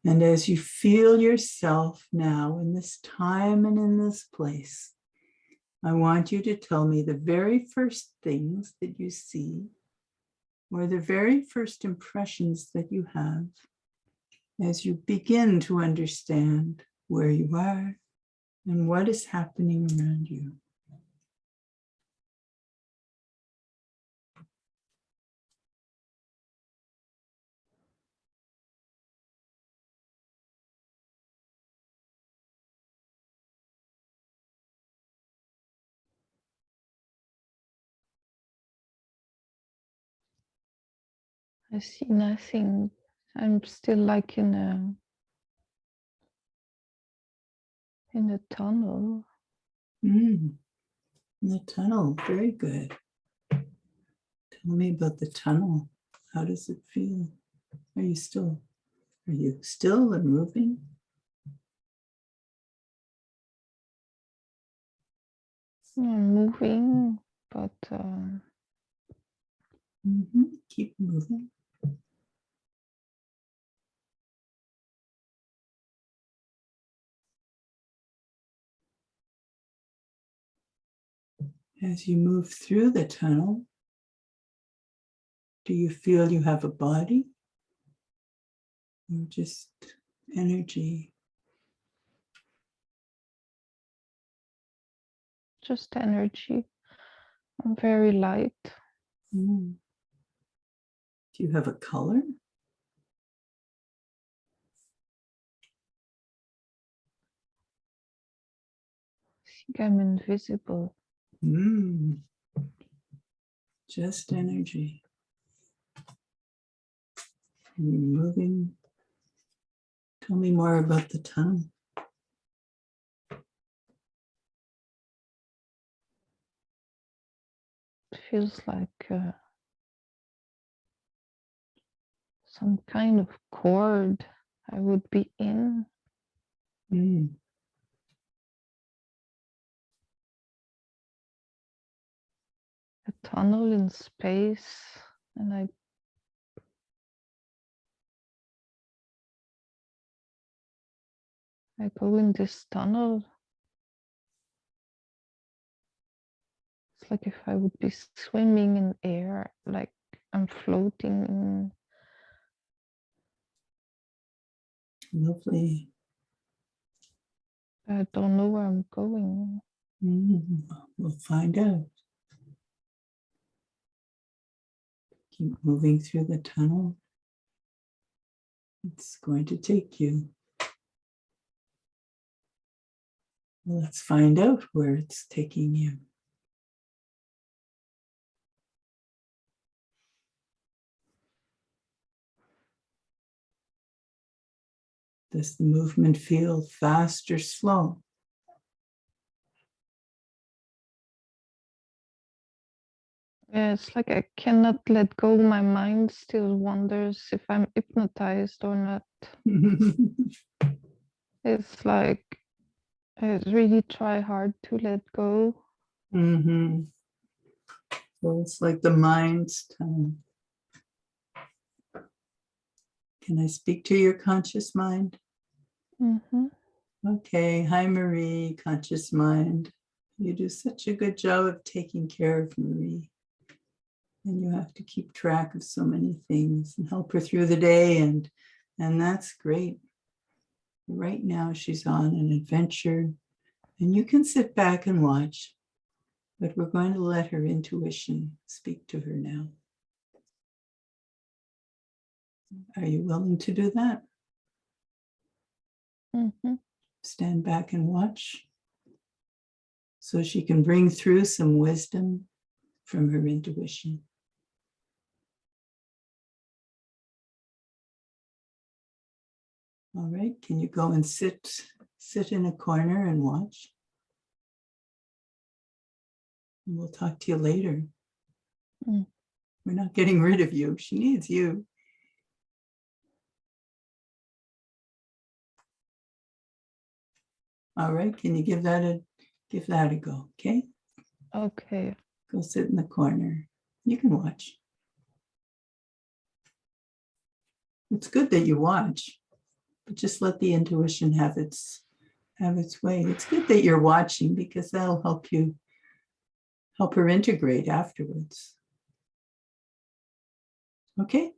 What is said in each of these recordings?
And as you feel yourself now in this time and in this place, I want you to tell me the very first things that you see or the very first impressions that you have as you begin to understand where you are and what is happening around you. I see nothing. I'm still like in a tunnel. The tunnel, very good. Tell me about the tunnel. How does it feel? Are you still and moving? I'm moving, but Keep moving. As you move through the tunnel, do you feel you have a body or just energy? just energy. I'm very light. Do you have a color? I think I'm invisible. Just energy. And you're moving. Tell me more about the tunnel. It feels like some kind of cord I would be in. A tunnel in space, and I go in this tunnel. It's like if I would be swimming in air, like I'm floating in. Lovely. I don't know where I'm going. We'll find out. Keep moving through the tunnel. It's going to take you. Well, let's find out where it's taking you. Does the movement feel fast or slow? Yeah, it's like I cannot let go. My mind still wonders if I'm hypnotized or not. It's like I really try hard to let go. So it's like the mind's time. Can I speak to your conscious mind? Okay. Hi, Marie, conscious mind. You do such a good job of taking care of Marie. And you have to keep track of so many things and help her through the day. And that's great. Right now, she's on an adventure. And you can sit back and watch. But we're going to let her intuition speak to her now. Are you willing to do that? Stand back and watch so she can bring through some wisdom from her intuition. All right, can you go and sit in a corner and watch? And we'll talk to you later. We're not getting rid of you. She needs you. All right, can you give that a go, okay? Okay. Go sit in the corner. You can watch. It's good that you watch. but just let the intuition have its way. It's good that you're watching because that'll help her integrate afterwards. Okay?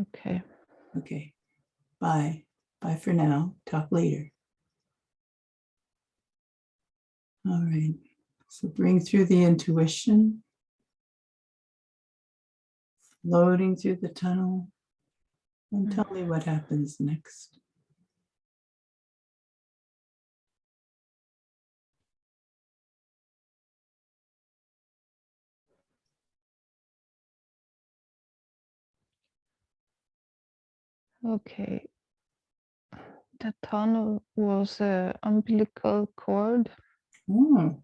Okay. Okay. Bye. Bye for now. Talk later. All right. So bring through the intuition, floating through the tunnel, and tell me what happens next. Okay. The tunnel was a umbilical cord. Oh,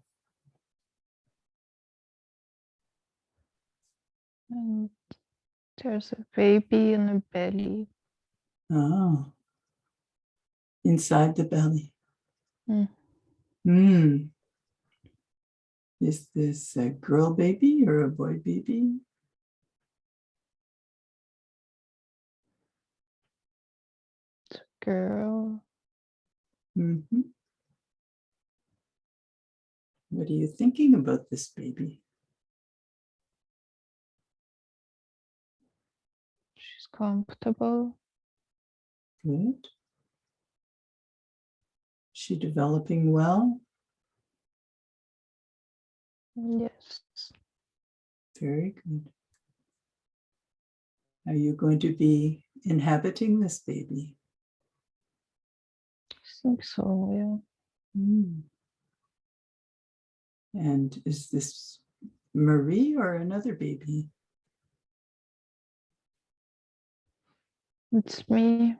And there's a baby in a belly. oh. Inside the belly. Mm. Hmm. Is this a girl baby or a boy baby? It's a girl. Mm-hmm. What are you thinking about this baby? She's comfortable. Good. She developing well? Yes. Very good. Are you going to be inhabiting this baby? I think so, yeah. Mm. And is this Marie or another baby? It's me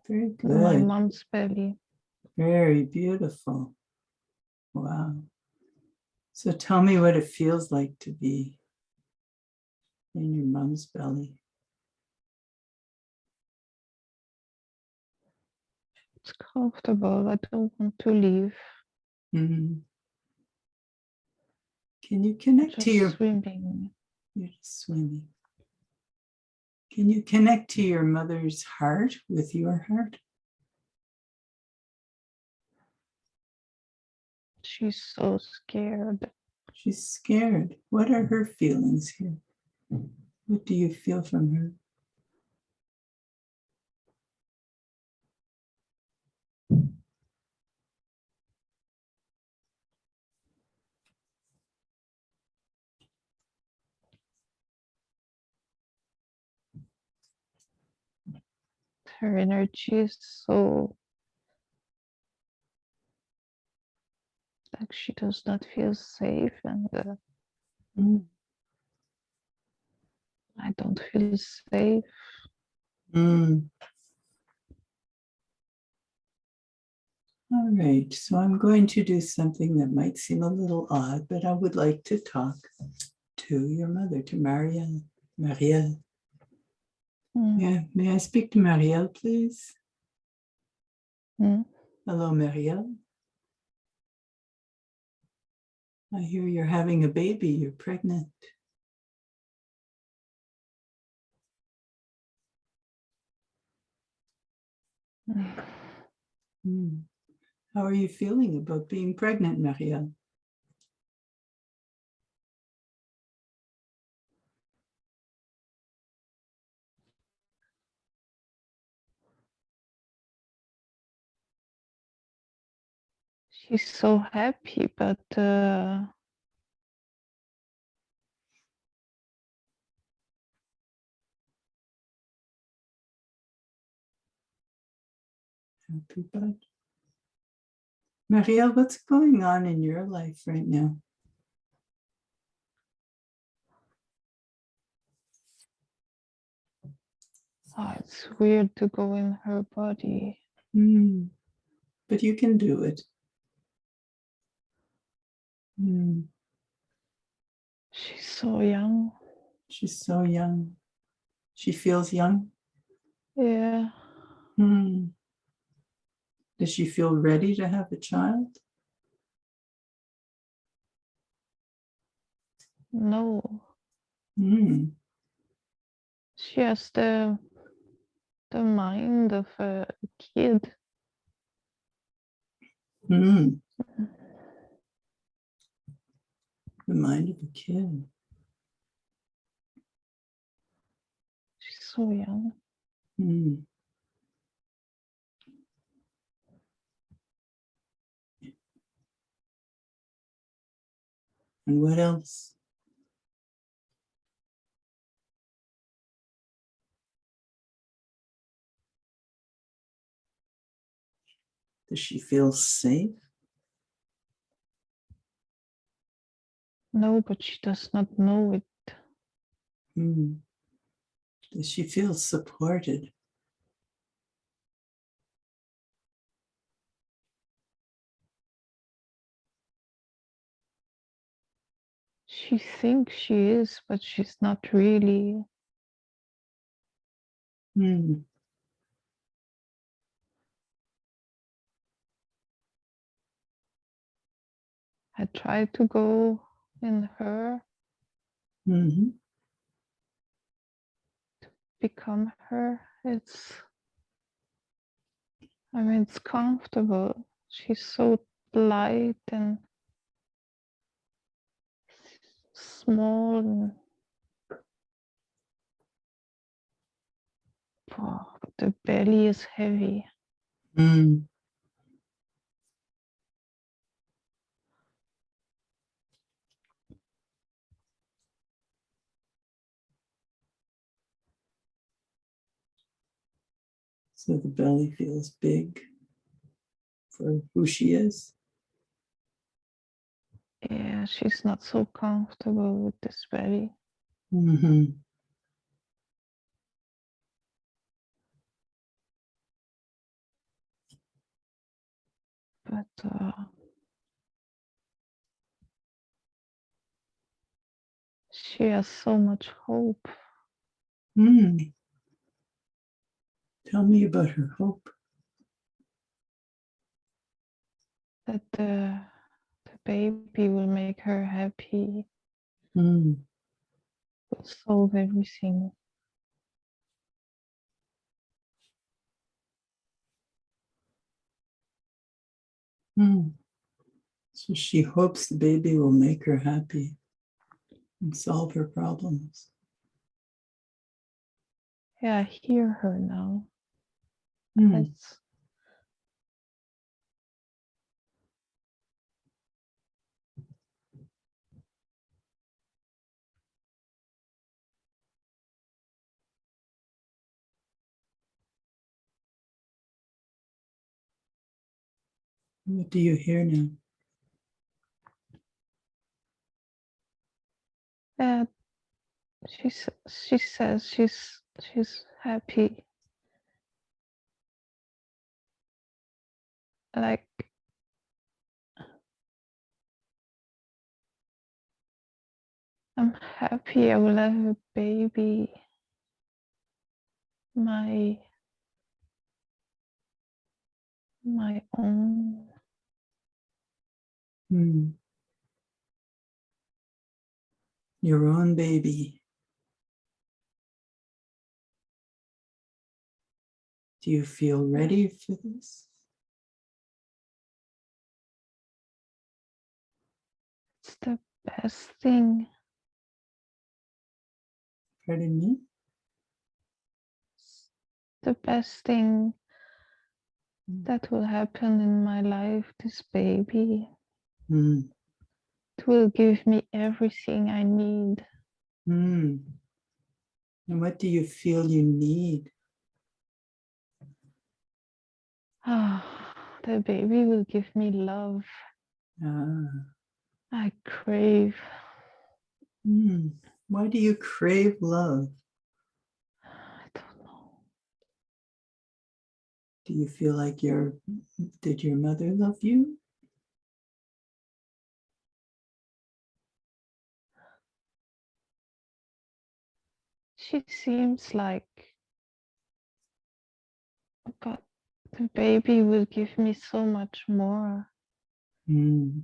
Very in my good. mom's belly. Very beautiful. Wow. So tell me what it feels like to be in your mom's belly. It's comfortable. I don't want to leave. Mm. Can you connect to Just your... swimming. You're just swimming. Can you connect to your mother's heart with your heart? She's so scared. She's scared. What are her feelings here? What do you feel from her? Her energy is so like she does not feel safe, and Mm. I don't feel safe. Mm. All right, so I'm going to do something that might seem a little odd, but I would like to talk to your mother, to Marielle. Marielle. Mm. Yeah, may I speak to Marielle, please? Mm. Hello, Marielle. I hear you're having a baby, you're pregnant. Mm. Mm. How are you feeling about being pregnant, Marielle? She's so happy, but Happy bud. Marielle, what's going on in your life right now? it's weird to go in her body. Mm. But you can do it. Mm. She's so young. She's so young. She feels young. Yeah. Mm. Does she feel ready to have a child? No. Mm. She has the the mind of a kid. Mm. The mind of a kid. She's so young. Mm. And what else? Does she feel safe? No, but she does not know it. Mm. Does she feel supported? She thinks she is, but she's not really. Mm. I try to go in her, Mm-hmm. become her. I mean, it's comfortable. She's so light and small, and oh, but the belly is heavy. Mm. So the belly feels big for who she is. Yeah, she's not so comfortable with this belly. Mm-hmm. But she has so much hope. Mm. Tell me about her hope. That the baby will make her happy, Mm. will solve everything. Mm. So she hopes the baby will make her happy and solve her problems. Yeah, I hear her now. Mm. It's, What do you hear now? yeah, she says she's happy. Like I'm happy I will have a baby. My own. Mm. Your own baby. Do you feel ready for this? It's the best thing. Pardon me? The best thing that will happen in my life, this baby. Mm. It will give me everything I need. Mm. And what do you feel you need? The baby will give me love. Ah. I crave. Mm. Why do you crave love? I don't know. Do you feel like did your mother love you? She seems like, but the baby will give me so much more. Mm.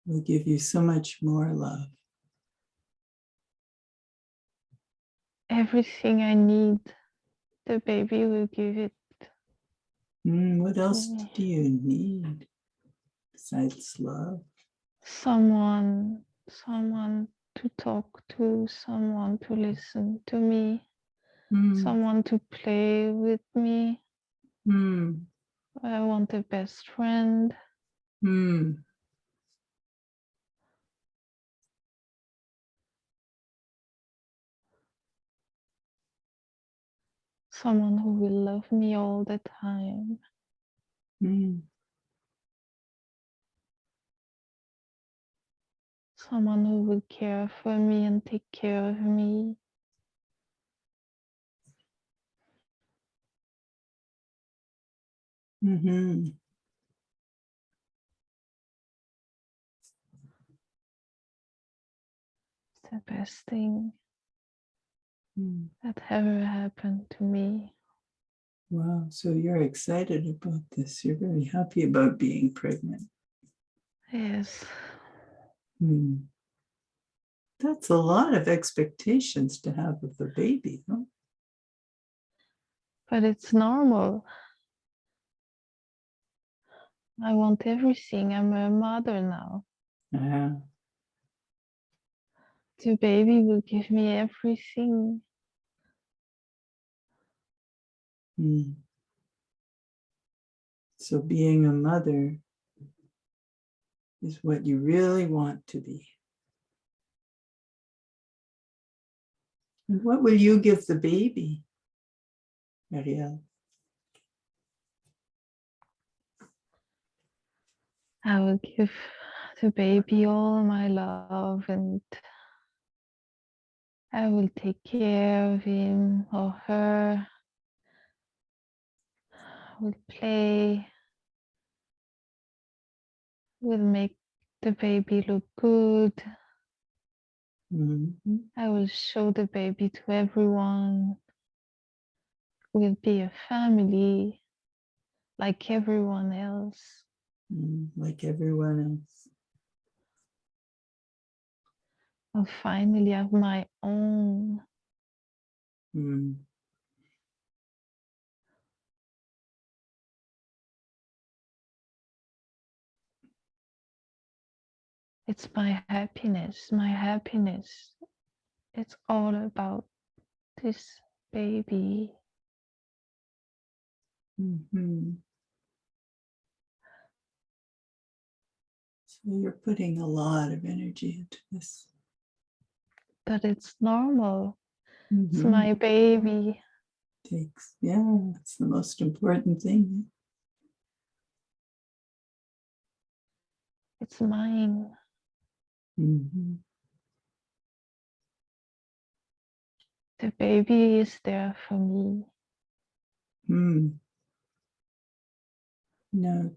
Will give you so much more love. everything I need, the baby will give it What to else me. do you need besides love? Someone to talk to, someone to listen to me, someone to play with me. I want a best friend. Someone who will love me all the time. Someone who will care for me and take care of me. Mm-hmm. It's the best thing that ever happened to me. Wow, so you're excited about this. You're very happy about being pregnant. Yes. That's a lot of expectations to have of a baby, huh? But it's normal. I want everything. I'm a mother now. Yeah. The baby will give me everything. So being a mother is what you really want to be. And what will you give the baby, Ariel? I will give the baby all my love, and I will take care of him or her. Will play. Will make the baby look good. I will show the baby to everyone. We'll be a family like everyone else. Like everyone else. I'll finally have my own. It's my happiness. My happiness. It's all about this baby. So you're putting a lot of energy into this. But it's normal. It's my baby. It's the most important thing. It's mine. The baby is there for me. Now,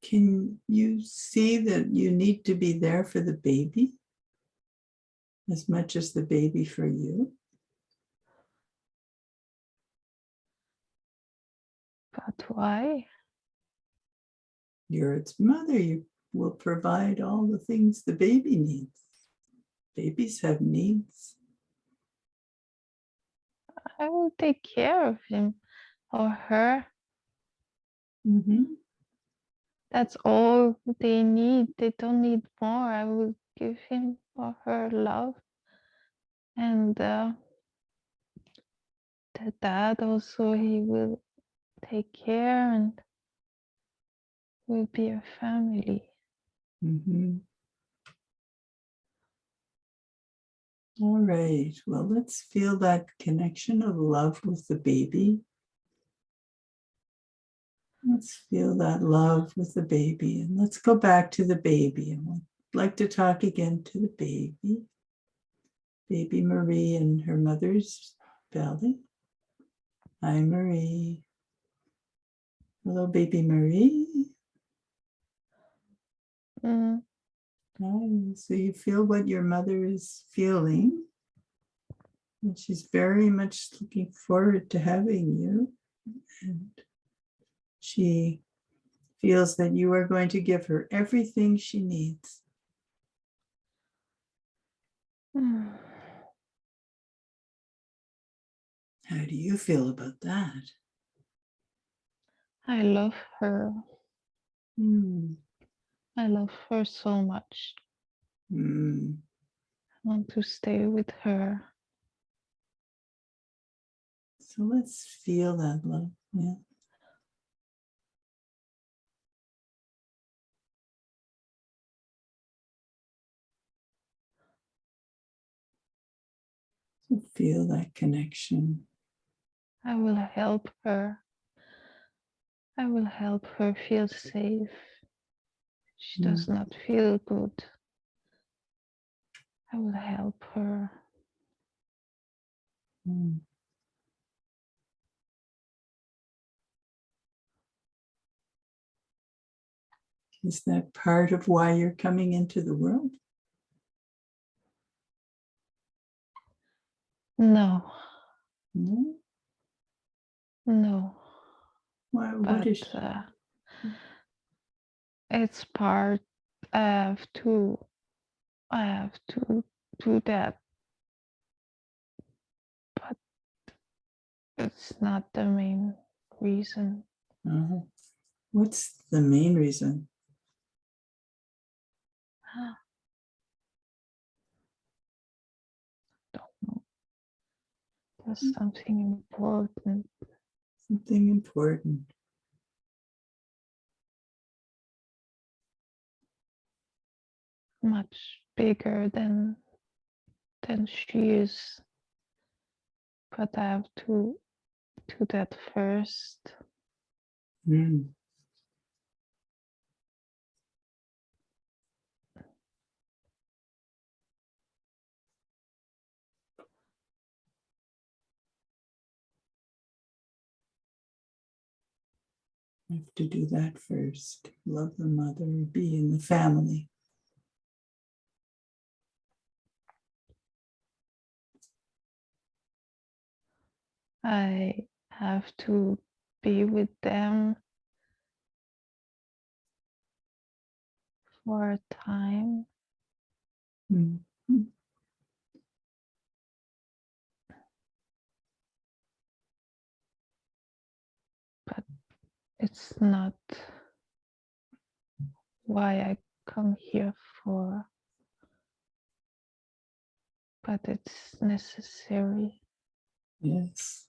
can you see that you need to be there for the baby as much as the baby for you? But why? You're its mother. You will provide all the things the baby needs. Babies have needs. I will take care of him or her. That's all they need. They don't need more. I will give him or her love. And the dad also, he will take care and will be a family. All right. Well, let's feel that connection of love with the baby. Let's feel that love with the baby. And let's go back to the baby. And I'd like to talk again to the baby. Baby Marie in her mother's belly. Hi, Marie. Hello, baby Marie. Hi. So you feel what your mother is feeling. And she's very much looking forward to having you. And she feels that you are going to give her everything she needs. How do you feel about that? I love her. Hmm. I love her so much. Hmm. I want to stay with her. So let's feel that love. Yeah. So feel that connection. I will help her. I will help her feel safe. She does not feel good. I will help her. Mm. Is that part of why you're coming into the world? No, No. no. Why? What But is? it's part. I have to. I have to do that. But it's not the main reason. What's the main reason? Don't know. There's something important. Something important. Much bigger than she is. But I have to do that first. Mm. I have to do that first. Love the mother, be in the family. I have to be with them for a time. Mm. But it's not why I come here for, but it's necessary. Yes.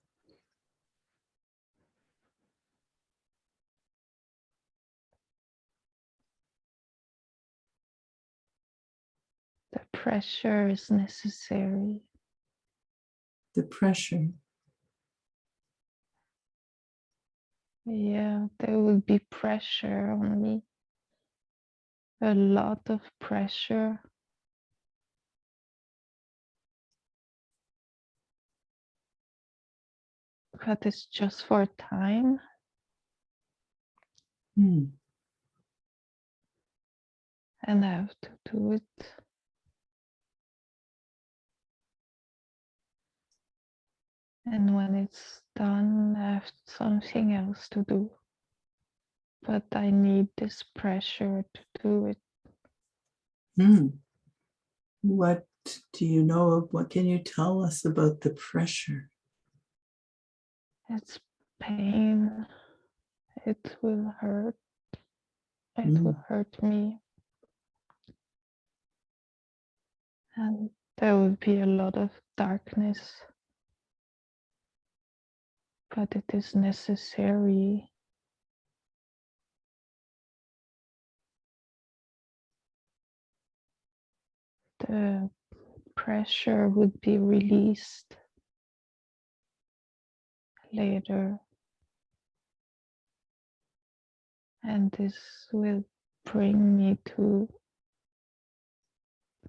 The pressure is necessary. The pressure. Yeah, there will be pressure on me. A lot of pressure. But it's just for time. Mm. And I have to do it. And when it's done, I have something else to do. But I need this pressure to do it. Mm. What do you know of? What can you tell us about the pressure? It's pain. It will hurt. It will hurt me. And there will be a lot of darkness. But it is necessary. The pressure would be released later. And this will bring me to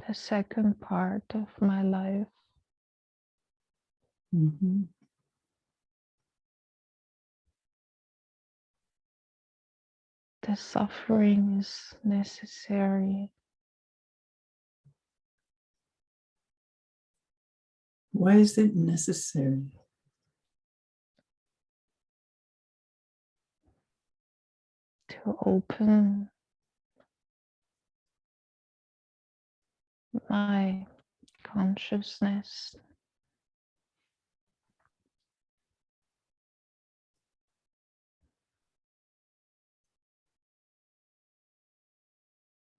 the second part of my life. Mm-hmm. The suffering is necessary. Why is it necessary? To open my consciousness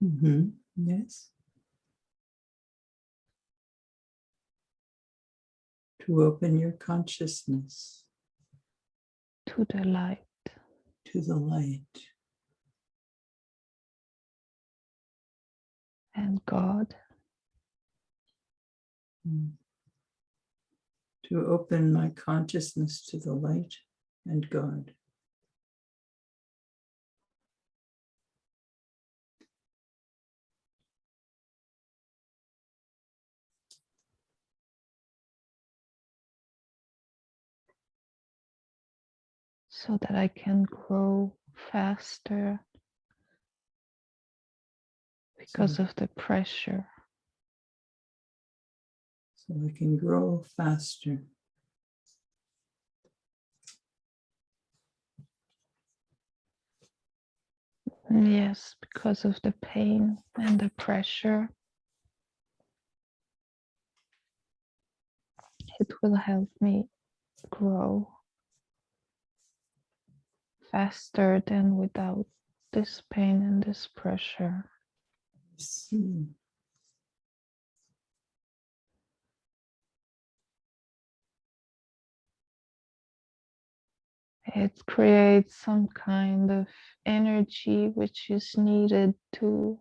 Yes. To open your consciousness to the light. to the light And God. To open my consciousness to the light and God. So that I can grow faster because of the pressure. So I can grow faster. Yes, because of the pain and the pressure. It will help me grow faster than without this pain and this pressure. I see. It creates some kind of energy which is needed to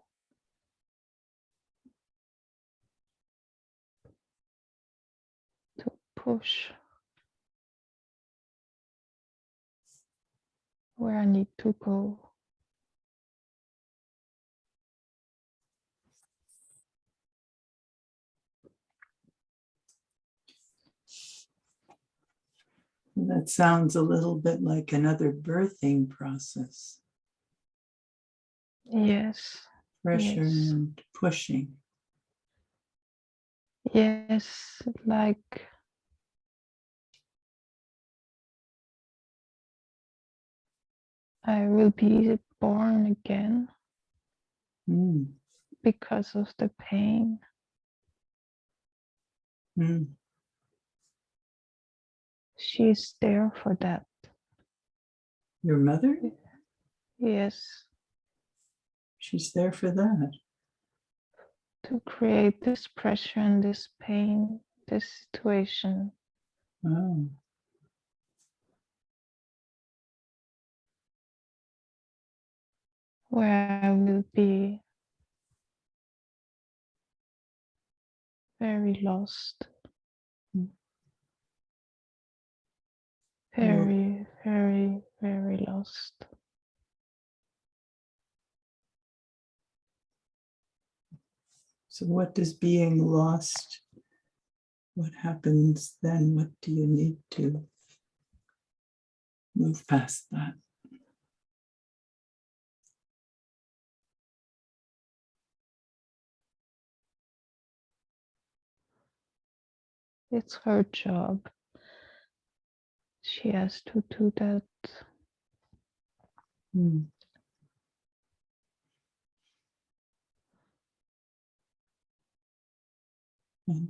push where I need to go. That sounds a little bit like another birthing process. Yes. Pressure Yes. and pushing. Yes, like I will be born again because of the pain. She's there for that. Your mother? Yes. She's there for that. To create this pressure and this pain, this situation. Oh. Where I will be very lost. Very, very, very lost. So what does being lost, what happens then? What do you need to move past that? It's her job. She has to do that. And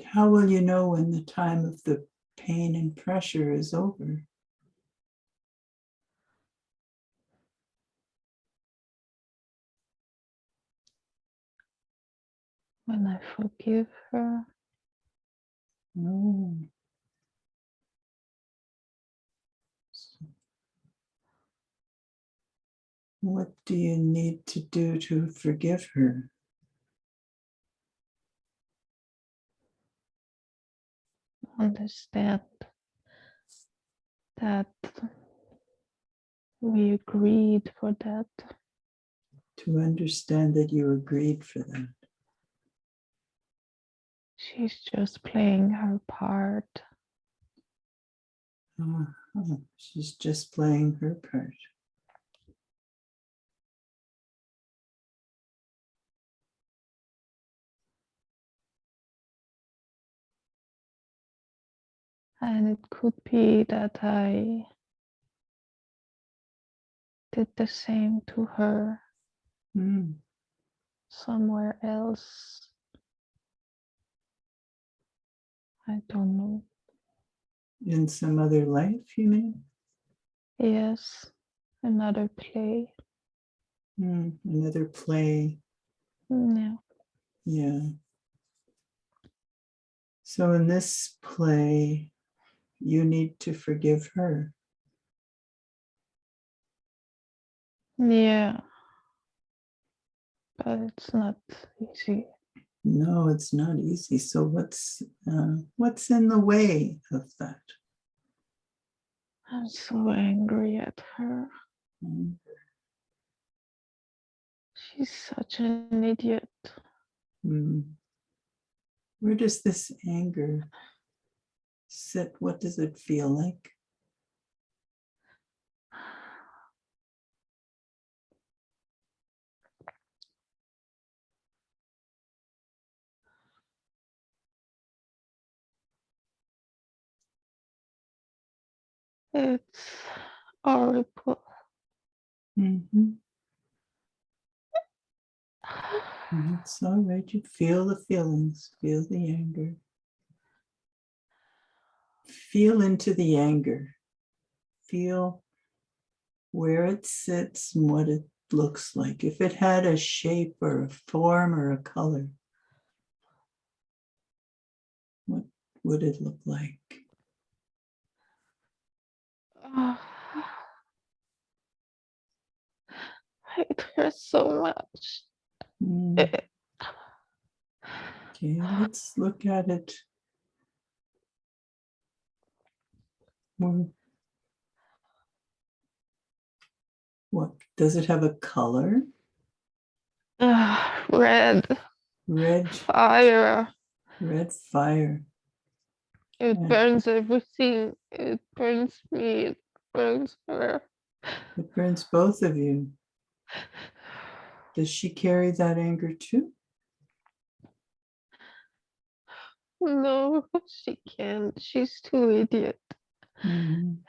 how will you know when the time of the pain and pressure is over? When I forgive her. Oh. What do you need to do to forgive her? Understand that we agreed for that. To understand that you agreed for that. She's just playing her part. She's just playing her part. And it could be that I did the same to her somewhere else. I don't know. In some other life, you mean? Yes, another play. Another play Yeah. Yeah. So in this play, you need to forgive her. Yeah. But it's not easy. No, it's not easy. So what's in the way of that? I'm so angry at her. She's such an idiot. Where does this anger sit? What does it feel like? It's horrible. Mm-hmm. It's all right. You feel the feelings, feel the anger. Feel into the anger. Feel where it sits and what it looks like. If it had a shape or a form or a color, what would it look like? I hate her so much. Okay, let's look at it. What does it have a color? Red Red, fire. red fire. It Yeah, burns everything. It burns me. It burns her. it burns both of you. Does she carry that anger too? No, she can't. She's too idiot. Mhm.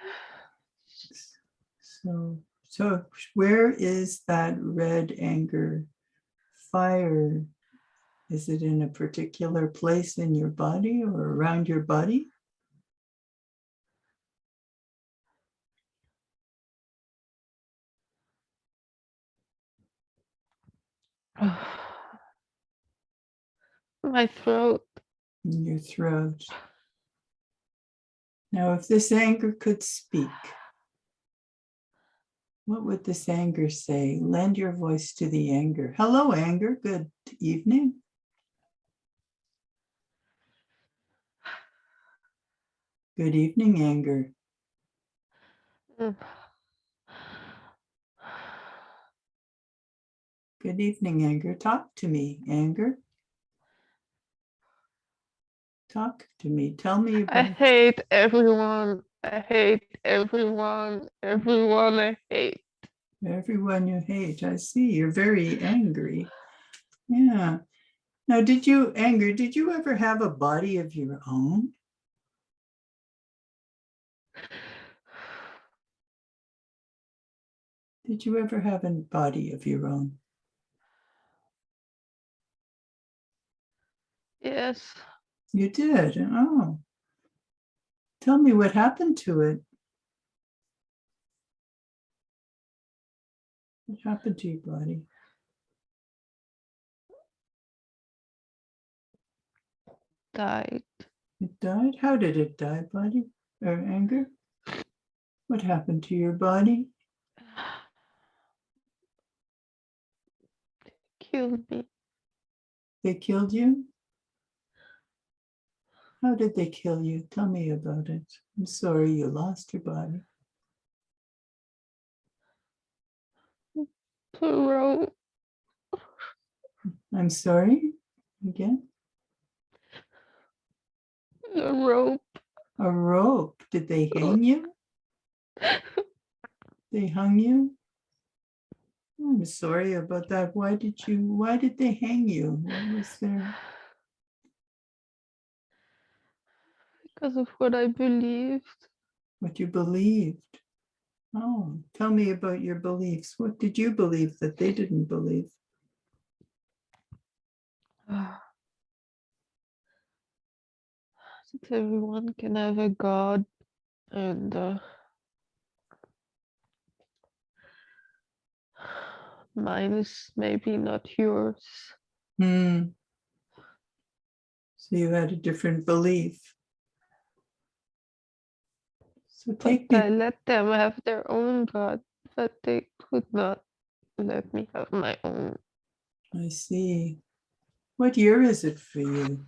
So where is that red anger fire? Is it in a particular place in your body or around your body? My throat. In your throat. Now, if this anger could speak, what would this anger say? Lend your voice to the anger. Hello, anger. Good evening. Good evening, anger. Good evening, anger. Talk to me, anger. Talk to me. Tell me I about hate everyone. I hate everyone. Everyone I hate. everyone you hate. I see. You're very angry. Yeah. Now, did you ever have a body of your own? Did you ever have a body of your own? Yes. You did. Oh, tell me what happened to it. What happened to your body? Died. It died? How did it die, body? Or anger? What happened to your body? Killed me. They killed you? How did they kill you? Tell me about it. I'm sorry you lost your body. Throat. I'm sorry? Again? The rope. A rope. Did they hang you? They hung you? I'm sorry about that. Why did they hang you? What was there? Because of what I believed. What you believed? Oh, tell me about your beliefs. What did you believe that they didn't believe? That everyone can have a God, and mine is maybe not yours. Hmm. So you had a different belief. So But take I me. let them have their own God, but they could not let me have my own. I see. What year is it for you?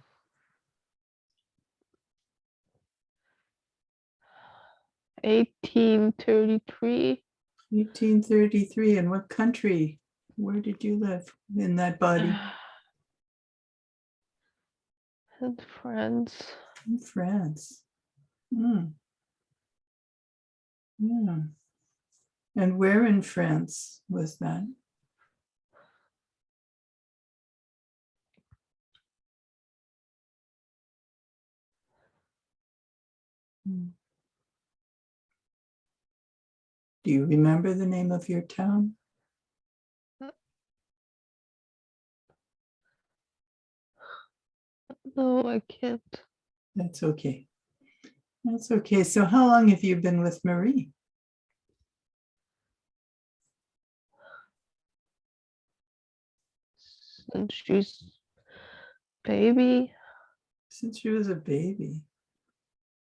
1833. 1833. And what country? Where did you live in that body? In France. In France. Hmm. Yeah. And where in France was that? Hmm. Do you remember the name of your town? No, I can't. That's okay. That's okay. So how long have you been with Marie? Since she's baby. Since she was a baby.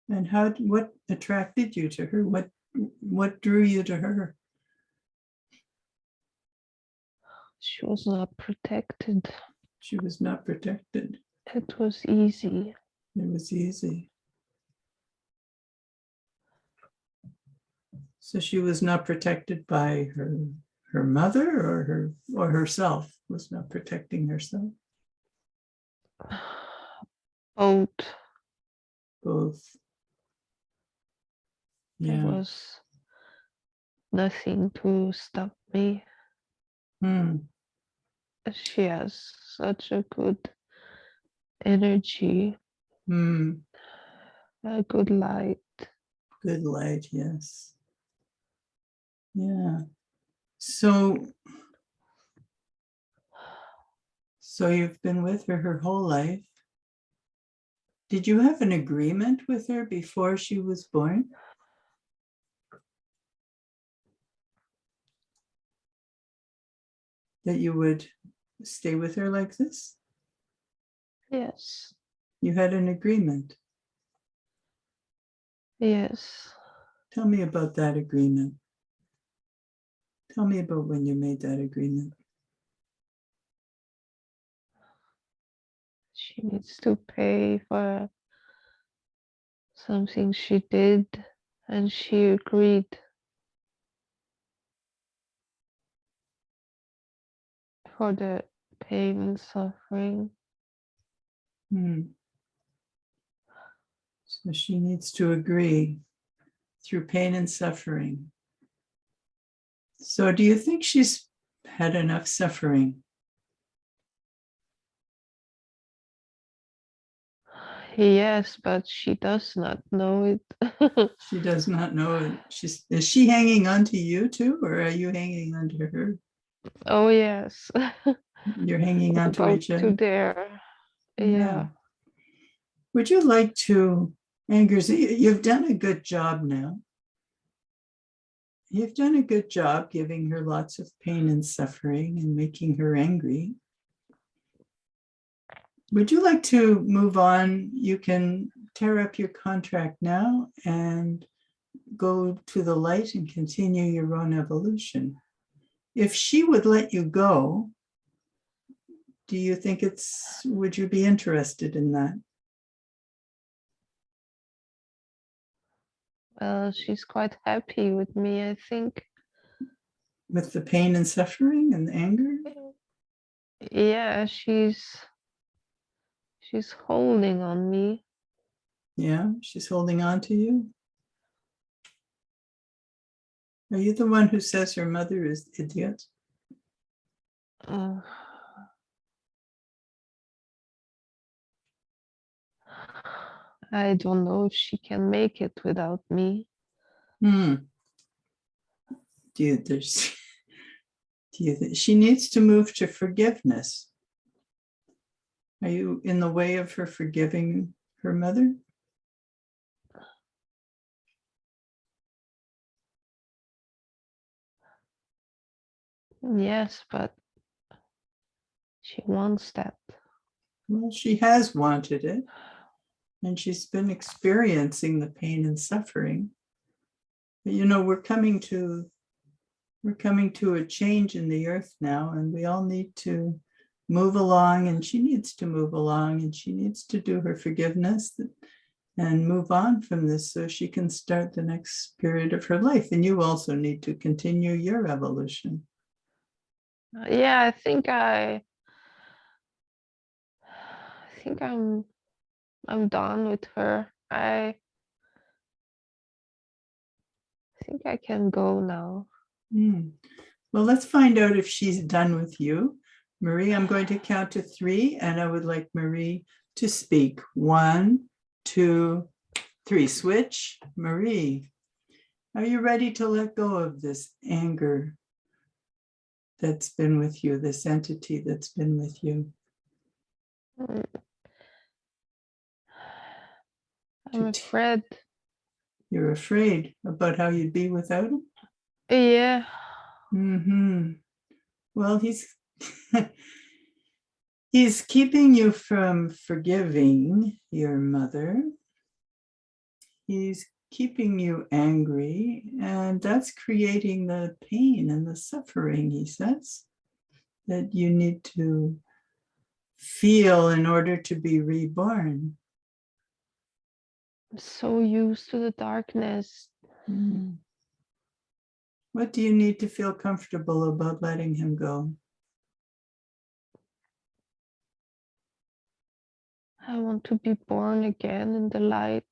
And what attracted you to her? What drew you to her? She was not protected. She was not protected. It was easy. It was easy. So she was not protected by her mother, or herself was not protecting herself. Both. Both. There Yeah. was nothing to stop me. Hmm. She has such a good energy, Hmm. a good light. Good light. Yes. Yeah. So you've been with her whole life. Did you have an agreement with her before she was born? That you would stay with her like this? Yes, You had an agreement. yes. Tell me about that agreement. Tell me about when you made that agreement. She needs to pay for something she did, and she agreed for the pain and suffering. Hmm. So she needs to agree through pain and suffering. So do you think she's had enough suffering? Yes, but she does not know it. She does not know it. Is she hanging on to you too, or are you hanging on to her? Oh, yes. You're hanging on to Both each to other. there. Yeah. Yeah. Would you like to, Angers, you've done a good job now. You've done a good job giving her lots of pain and suffering and making her angry. Would you like to move on? You can tear up your contract now and go to the light and continue your own evolution. If she would let you go, do you think would you be interested in that? Well, she's quite happy with me, I think. With the pain and suffering and anger? Yeah, she's holding on me. Yeah, she's holding on to you. Are you the one who says her mother is idiot? Uh, I don't know if she can make it without me. Hmm. She needs to move to forgiveness. Are you in the way of her forgiving her mother? Yes, but she wants that. Well, she has wanted it, and she's been experiencing the pain and suffering. But we're coming to a change in the earth now, and we all need to move along, and she needs to move along, and she needs to do her forgiveness and move on from this so she can start the next period of her life. And you also need to continue your evolution. Yeah, I think I'm done with her. I think I can go now. Well, let's find out if she's done with you. Marie, I'm going to count to 3, and I would like Marie to speak. 1, 2, 3. Switch. Marie, are you ready to let go of this anger that's been with you, this entity that's been with you? I'm afraid. You're afraid about how you'd be without him? Yeah. Well, he's keeping you from forgiving your mother. He's keeping you angry, and that's creating the pain and the suffering, he says, that you need to feel in order to be reborn. I'm so used to the darkness. What do you need to feel comfortable about letting him go? I want to be born again in the light.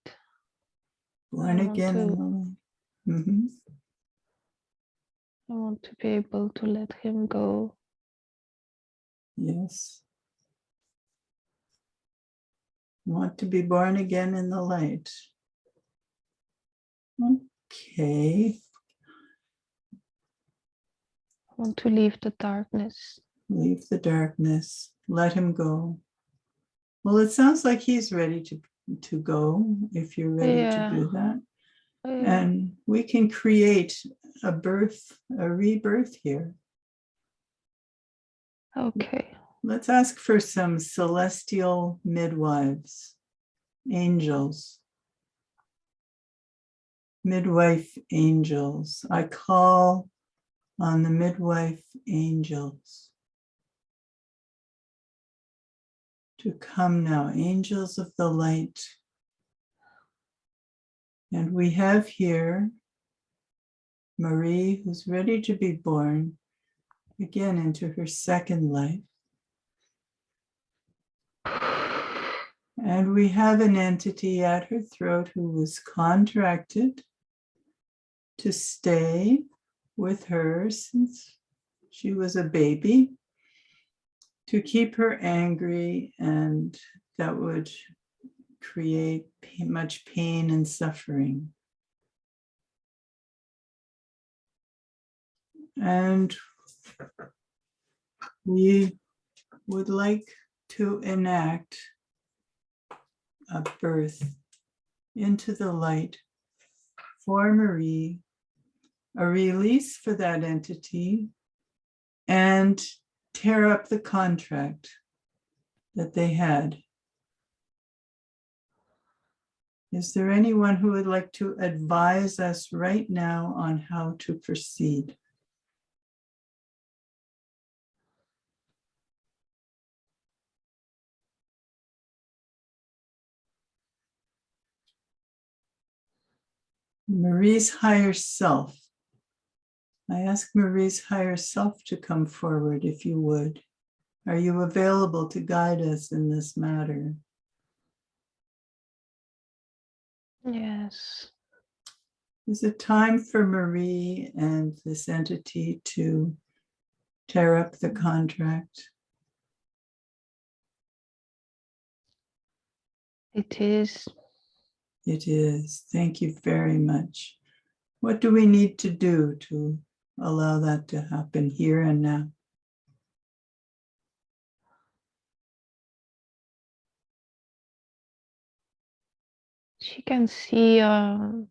Born again in the light. I want to be able to let him go. Yes. Want to be born again in the light. Okay. I want to leave the darkness. Leave the darkness. Let him go. Well, it sounds like he's ready to go, if you're ready to do that. And we can create a rebirth here. Okay. Let's ask for some celestial midwives, angels, midwife angels. I call on the midwife angels to come now, angels of the light. And we have here Marie, who's ready to be born again into her second life. And we have an entity at her throat who was contracted to stay with her since she was a baby, to keep her angry, and that would create much pain and suffering. And we would like to enact a birth into the light for Marie, a release for that entity, and tear up the contract that they had. Is there anyone who would like to advise us right now on how to proceed? Marie's higher self. I ask Marie's higher self to come forward, if you would. Are you available to guide us in this matter? Yes. Is it time for Marie and this entity to tear up the contract? It is. It is. Thank you very much. What do we need to do to allow that to happen here and now? She can see a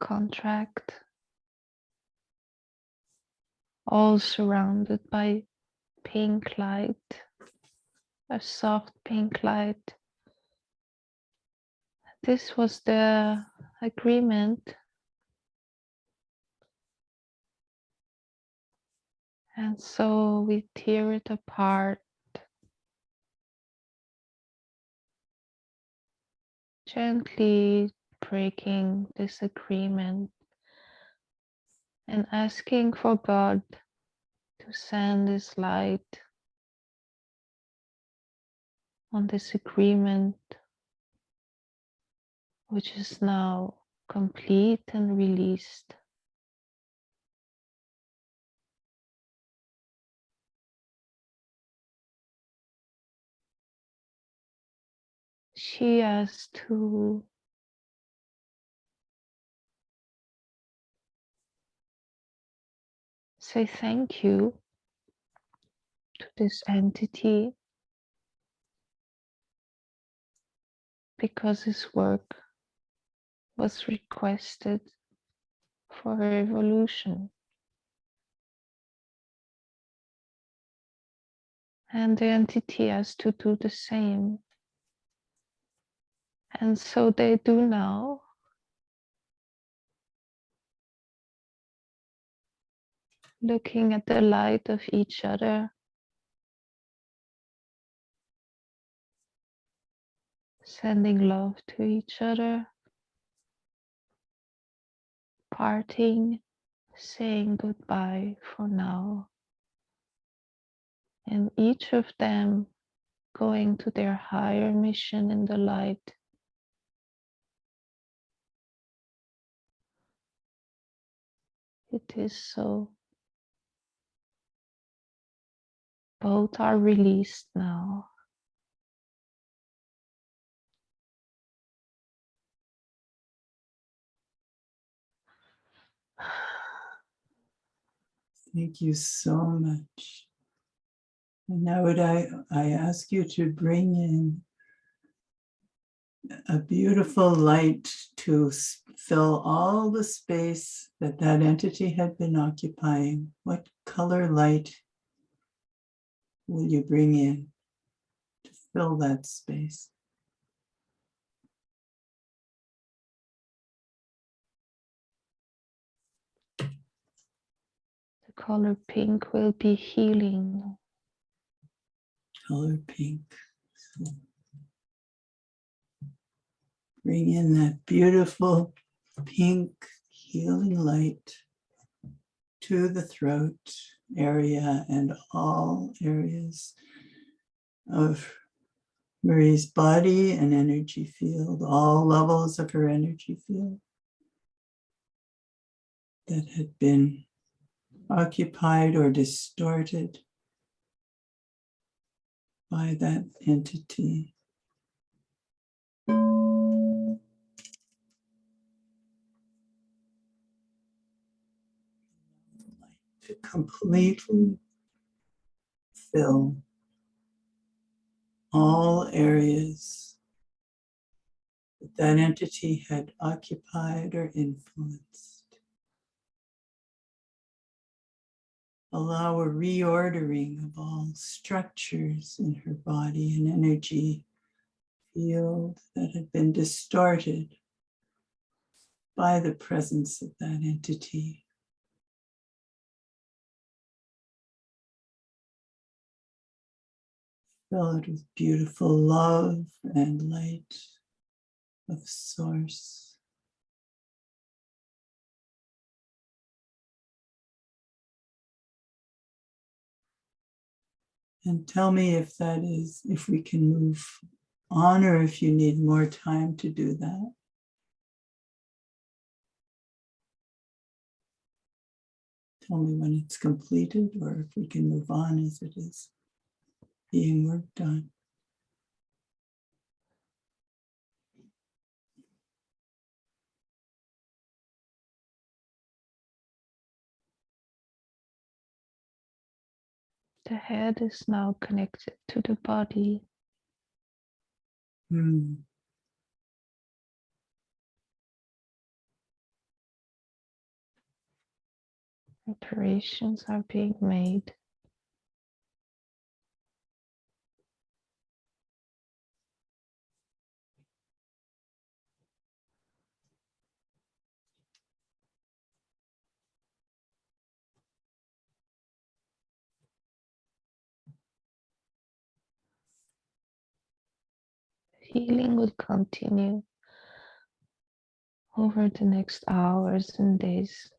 contract all surrounded by pink light, a soft pink light. This was the agreement. And so we tear it apart, gently breaking this agreement and asking for God to send this light on this agreement, which is now complete and released. She has to say thank you to this entity because his work was requested for her evolution. And the entity has to do the same. And so they do now. Looking at the light of each other, sending love to each other, parting, saying goodbye for now, and each of them going to their higher mission in the light. It is so. Both are released now. Thank you so much. And now would I ask you to bring in a beautiful light to fill all the space that that entity had been occupying. What color light will you bring in to fill that space? The color pink will be healing. Color pink. So bring in that beautiful pink healing light to the throat area and all areas of Marie's body and energy field, all levels of her energy field that had been occupied or distorted by that entity. To completely fill all areas that that entity had occupied or influenced. Allow a reordering of all structures in her body and energy field that had been distorted by the presence of that entity. Fill it with beautiful love and light of source. And tell me if that is, if we can move on or if you need more time to do that. Tell me when it's completed or if we can move on as it is being worked on. The head is now connected to the body. Preparations are being made. healing will continue over the next hours and days.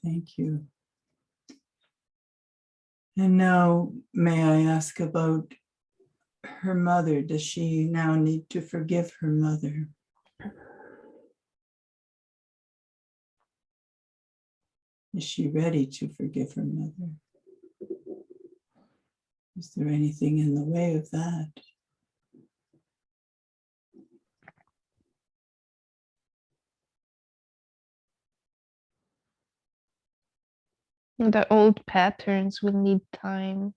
Thank you. And now, may I ask about her mother? Does she now need to forgive her mother? Is she ready to forgive her mother? Is there anything in the way of that? The old patterns will need time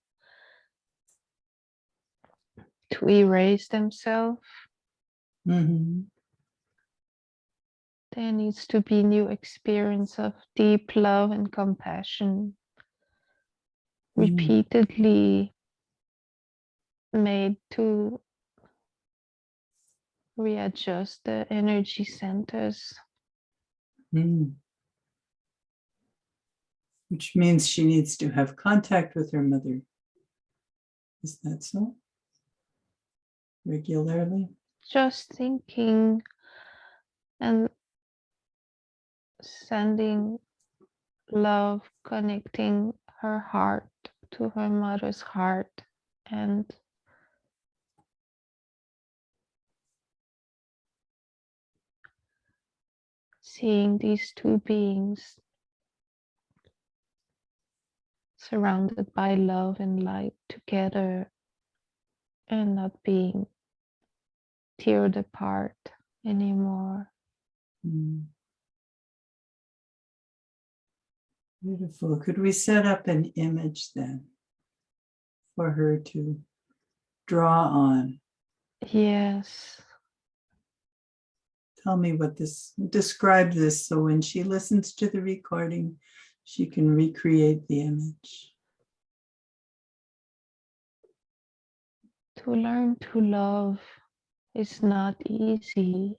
to erase themselves. Mm-hmm. There needs to be new experience of deep love and compassion, repeatedly made to readjust the energy centers. Mm. Which means she needs to have contact with her mother. Is that so? Regularly? Just thinking and sending love, connecting her heart to her mother's heart, and seeing these two beings surrounded by love and light together and not being teared apart anymore. Mm. Beautiful. Could we set up an image then for her to draw on? Yes. Tell me describe this so when she listens to the recording, she can recreate the image. To learn to love is not easy.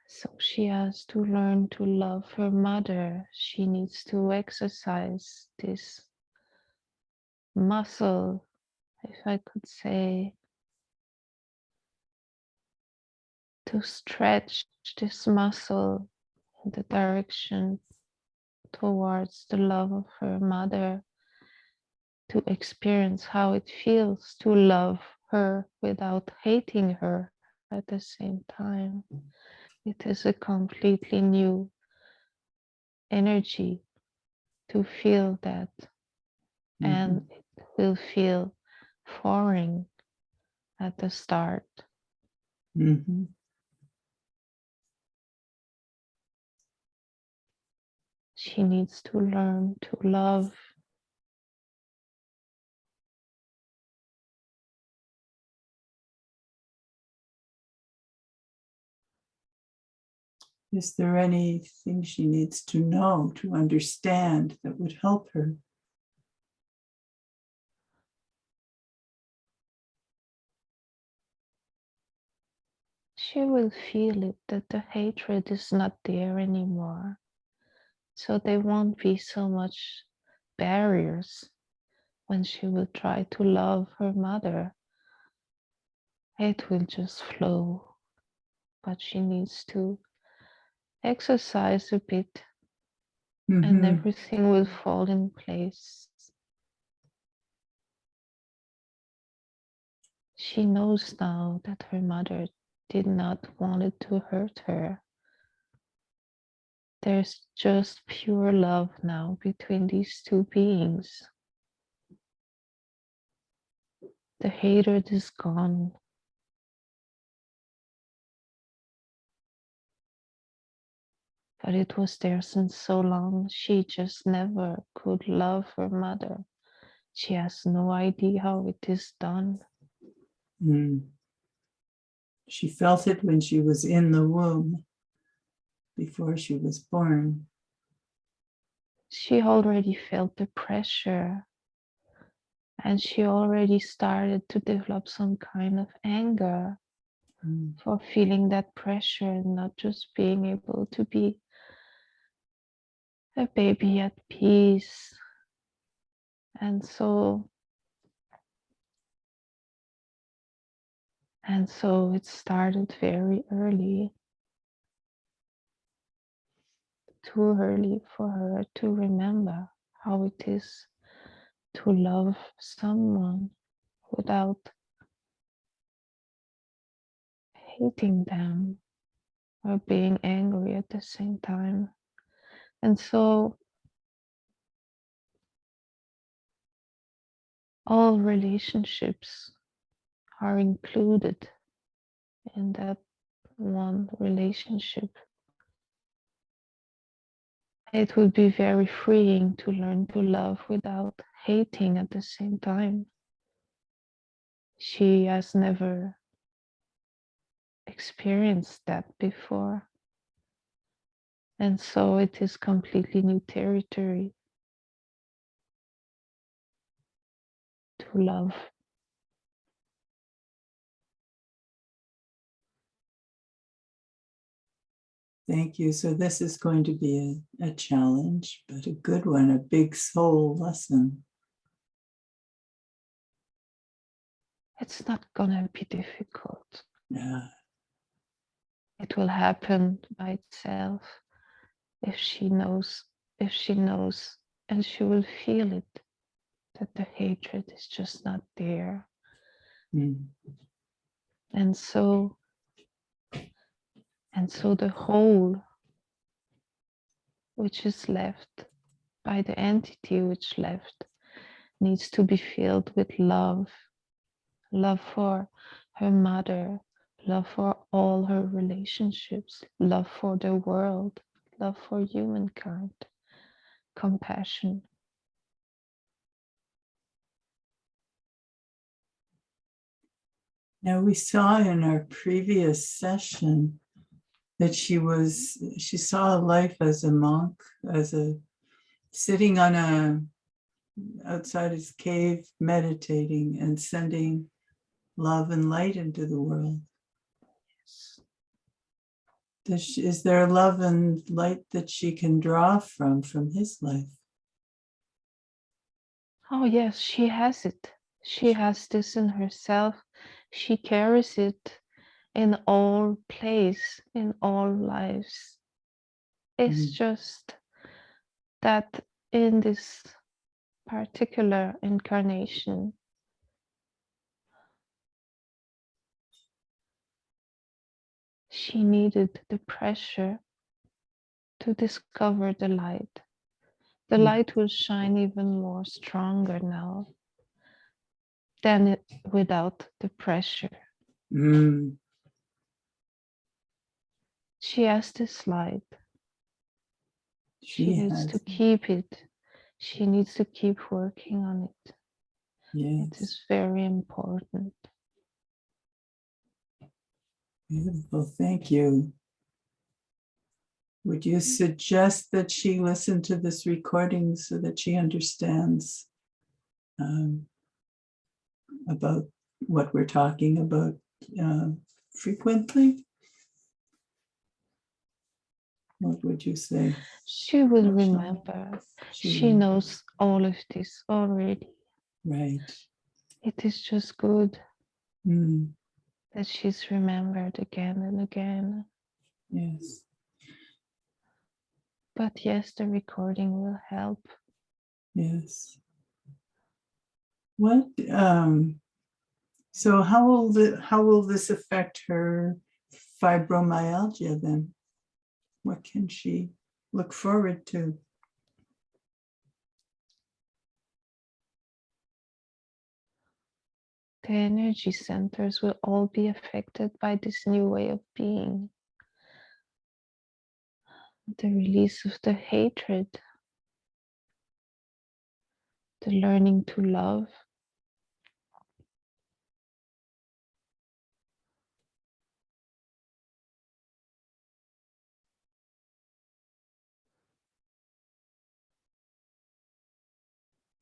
So she has to learn to love her mother. She needs to exercise this muscle, if I could say, to stretch this muscle in the direction towards the love of her mother, to experience how it feels to love her without hating her at the same time. It is a completely new energy to feel that, and it will feel foreign at the start. Mm-hmm. She needs to learn to love. Is there anything she needs to know, to understand that would help her? She will feel it that the hatred is not there anymore. So there won't be so much barriers when she will try to love her mother. It will just flow, but she needs to exercise a bit and everything will fall in place. She knows now that her mother did not want it to hurt her. There's just pure love now between these two beings. The hatred is gone. But it was there since so long. She just never could love her mother. She has no idea how it is done. She felt it when she was in the womb, before she was born. She already felt the pressure, and she already started to develop some kind of anger for feeling that pressure and not just being able to be a baby at peace. And so it started very early, too early for her to remember how it is to love someone without hating them or being angry at the same time. And so all relationships are included in that one relationship. It would be very freeing to learn to love without hating at the same time. She has never experienced that before. And so it is completely new territory to love. Thank you. So this is going to be a challenge, but a good one, a big soul lesson. It's not gonna be difficult. Yeah. It will happen by itself if she knows, and she will feel it, that the hatred is just not there. Mm. And so the hole which is left by the entity which left needs to be filled with love. Love for her mother, love for all her relationships, love for the world, love for humankind, compassion. Now we saw in our previous session that she saw life as a monk, sitting outside his cave, meditating and sending love and light into the world. Is there love and light that she can draw from his life? Oh yes, she has it. She has this in herself. She carries it in all places, in all lives. It's just that in this particular incarnation, she needed the pressure to discover the light. The light will shine even more stronger now than without the pressure. Mm. She has this light. She needs to has. keep it. She needs to keep working on it. Yes. It is very important. Beautiful. Thank you. Would you suggest that she listen to this recording so that she understands about what we're talking about frequently? What would you say? She will remember. She knows all of this already. Right. It is just good Mm. that she's remembered again and again. Yes. But yes, the recording will help. Yes. What? So how will this affect her fibromyalgia then? What can she look forward to? The energy centers will all be affected by this new way of being. The release of the hatred, the learning to love.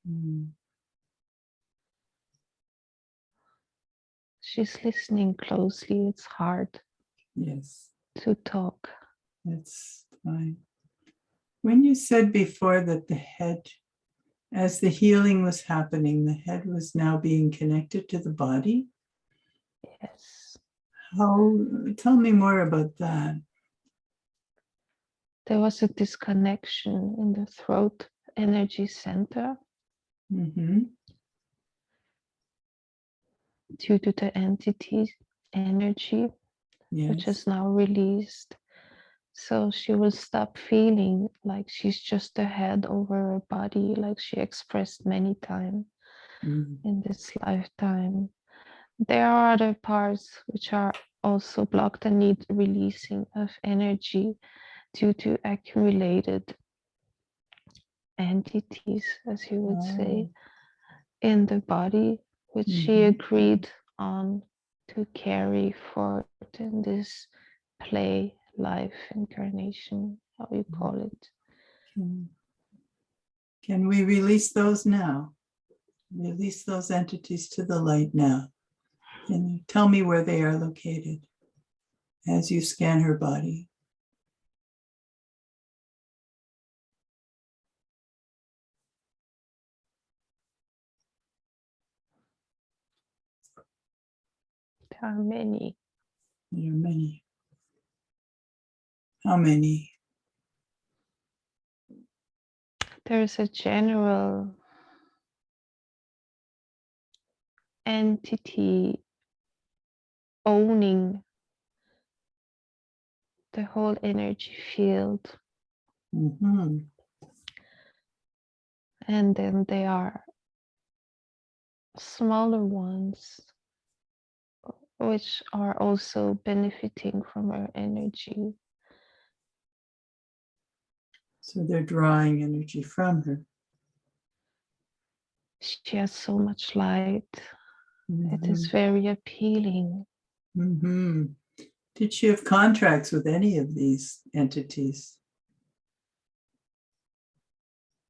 Mm. she's listening closely. It's hard Yes, to talk. that's fine. When you said before that the head, as the healing was happening, the head was now being connected to the body. Yes. Tell me more about that. There was a disconnection in the throat energy center Mm-hmm. due to the entity energy, which Yes. is now released. So she will stop feeling like she's just a head over her body, like she expressed many times in this lifetime. There are other parts which are also blocked and need releasing of energy due to accumulated entities, as you would say, in the body, which she agreed on to carry forward in this play life incarnation, how you call it. Can we release those now? Release those entities to the light now. Can you tell me where they are located as you scan her body? There are many. There are many. How many? There's a general entity owning the whole energy field. Mm-hmm. And then there are smaller ones which are also benefiting from her energy. So they're drawing energy from her. She has so much light. It is Mm-hmm. very appealing. Mm-hmm. Did she have contracts with any of these entities?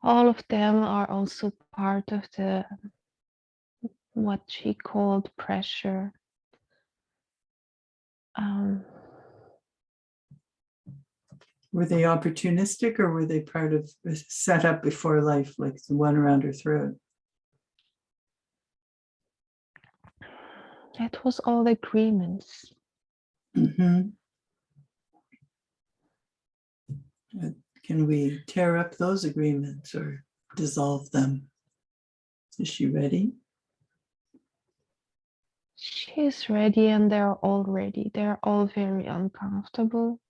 All of them are also part of the what she called pressure. Were they opportunistic or were they part of set up before life, like the one around her throat? It was all agreements. Mm-hmm. Can we tear up those agreements or dissolve them? Is she ready? She is ready, and they're all ready. They're all very uncomfortable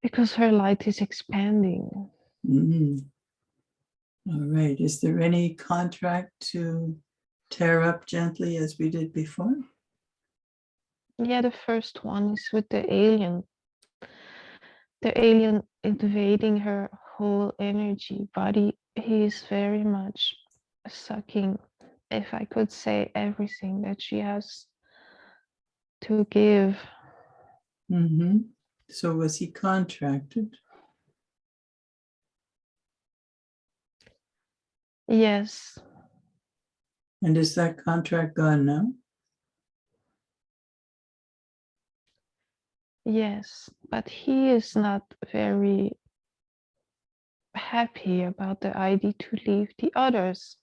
because her light is expanding. Mm-hmm. All right. Is there any contract to tear up gently as we did before? Yeah, the first one is with the alien. The alien invading her whole energy body. He is very much sucking, if I could say, everything that she has to give. Mm-hmm. So was he contracted? Yes, And is that contract gone now? yes, but he is not very happy about the idea to leave. The others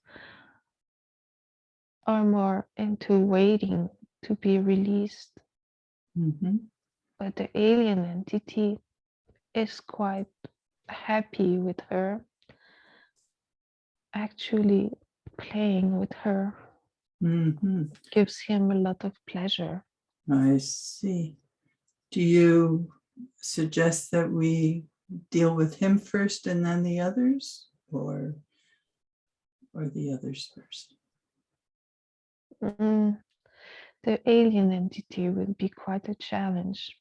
are more into waiting to be released. Mm-hmm. But the alien entity is quite happy with her, actually playing with her. Mm-hmm. Gives him a lot of pleasure. I see. Do you suggest that we deal with him first and then the others, or the others first? The alien entity will be quite a challenge.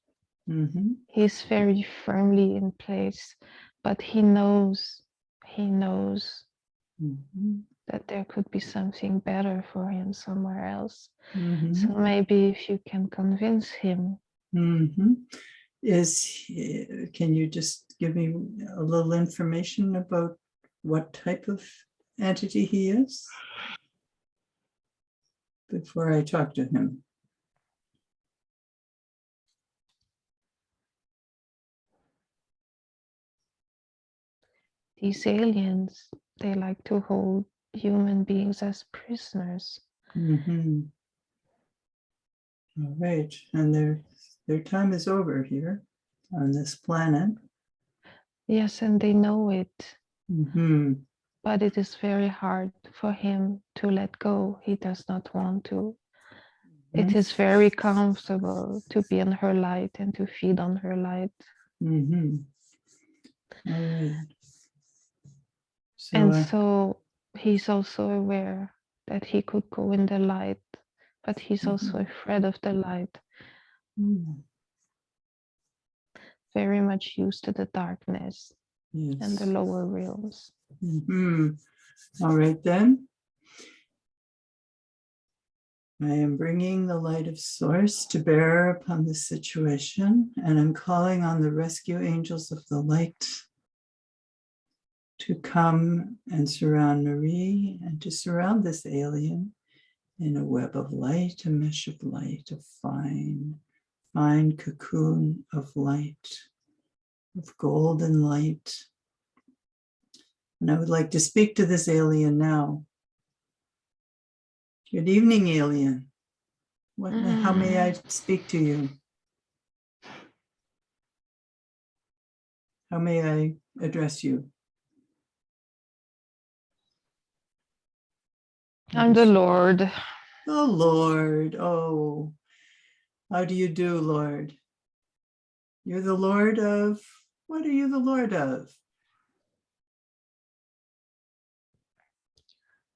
Mm-hmm. He's very firmly in place, but he knows Mm-hmm. that there could be something better for him somewhere else. Mm-hmm. So maybe if you can convince him. Mm-hmm. Can you just give me a little information about what type of entity he is before I talk to him? these aliens, they like to hold human beings as prisoners. Mm-hmm. All right. And their time is over here on this planet. Yes, and they know it, Mm-hmm. but it is very hard for him to let go. He does not want to. It is very comfortable to be in her light and to feed on her light. Mm-hmm. All right. And So, so he's also aware that he could go in the light, but he's also mhm. afraid of the light, very much used to the darkness and the Yes. lower realms. Mm-hmm. All right then. I am bringing the light of Source to bear upon this situation, and I'm calling on the rescue angels of the light to come and surround Marie and to surround this alien in a web of light, a mesh of light, a fine cocoon of light, of golden light. And I would like to speak to this alien now. Good evening, alien. How may I speak to you? How may I address you? I'm the Lord. Oh, Lord. Oh, how do you do, Lord? You're the Lord of, what are you the Lord of?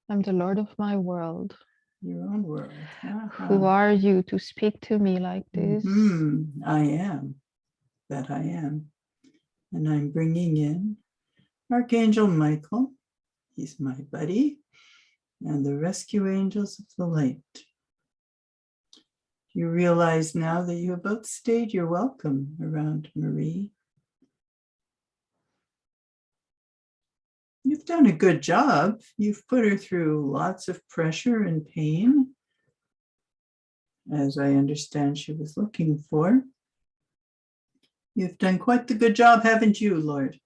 I'm the Lord of my world. Your own world. Who are you to speak to me like this? I am that I am. And I'm bringing in Archangel Michael. He's my buddy. And the rescue angels of the light. You realize now that you have outstayed your welcome around Marie. You've done a good job. You've put her through lots of pressure and pain, as I understand she was looking for. You've done quite the good job, haven't you, Lord?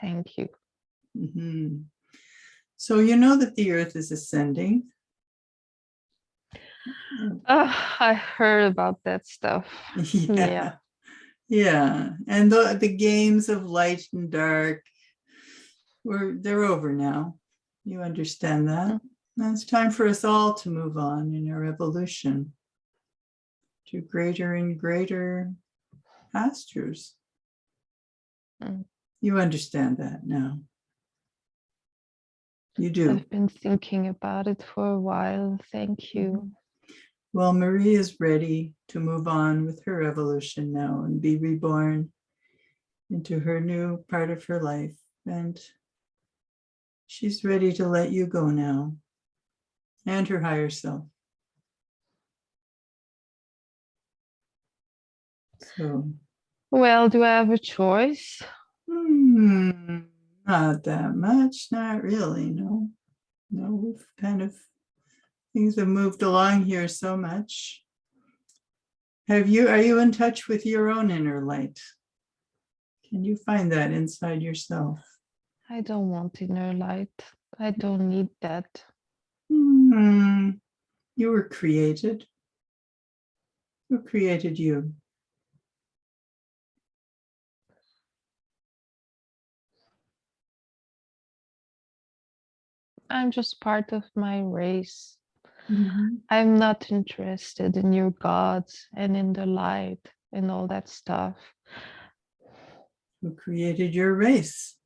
Thank you. Mm-hmm. So you know that the earth is ascending. I heard about that stuff. Yeah. Yeah. And the games of light and dark, they're over now. You understand that? And it's time for us all to move on in our evolution to greater and greater pastures. You understand that now. You do. I've been thinking about it for a while. Thank you. Well, Marie is ready to move on with her evolution now and be reborn into her new part of her life. And she's ready to let you go now and her higher self. So, well, do I have a choice? Not that much, not really. No, we've things have moved along here so much. Are you in touch with your own inner light? Can you find that inside yourself? I don't want inner light. I don't need that. You were created. Who created you? I'm just part of my race. Mm-hmm. I'm not interested in your gods and in the light and all that stuff. Who created your race?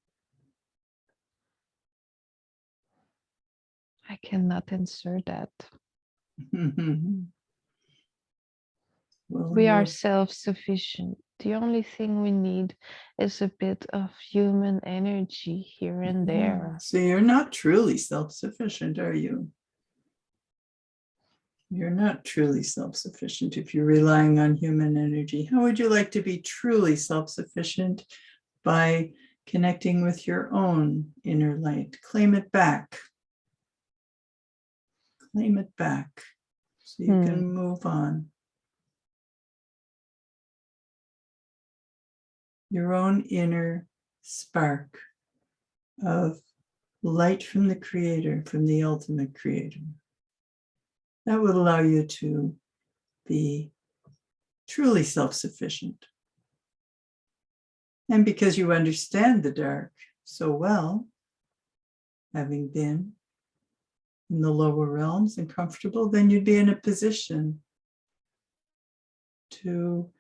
I cannot answer that. Well, We are self-sufficient. The only thing we need is a bit of human energy here and there. So you're not truly self-sufficient, are you? You're not truly self-sufficient if you're relying on human energy. How would you like to be truly self-sufficient? By connecting with your own inner light. Claim it back. Claim it back so you can move on. Your own inner spark of light from the Creator, from the ultimate Creator. That would allow you to be truly self-sufficient. And because you understand the dark so well, having been in the lower realms and comfortable, then you'd be in a position to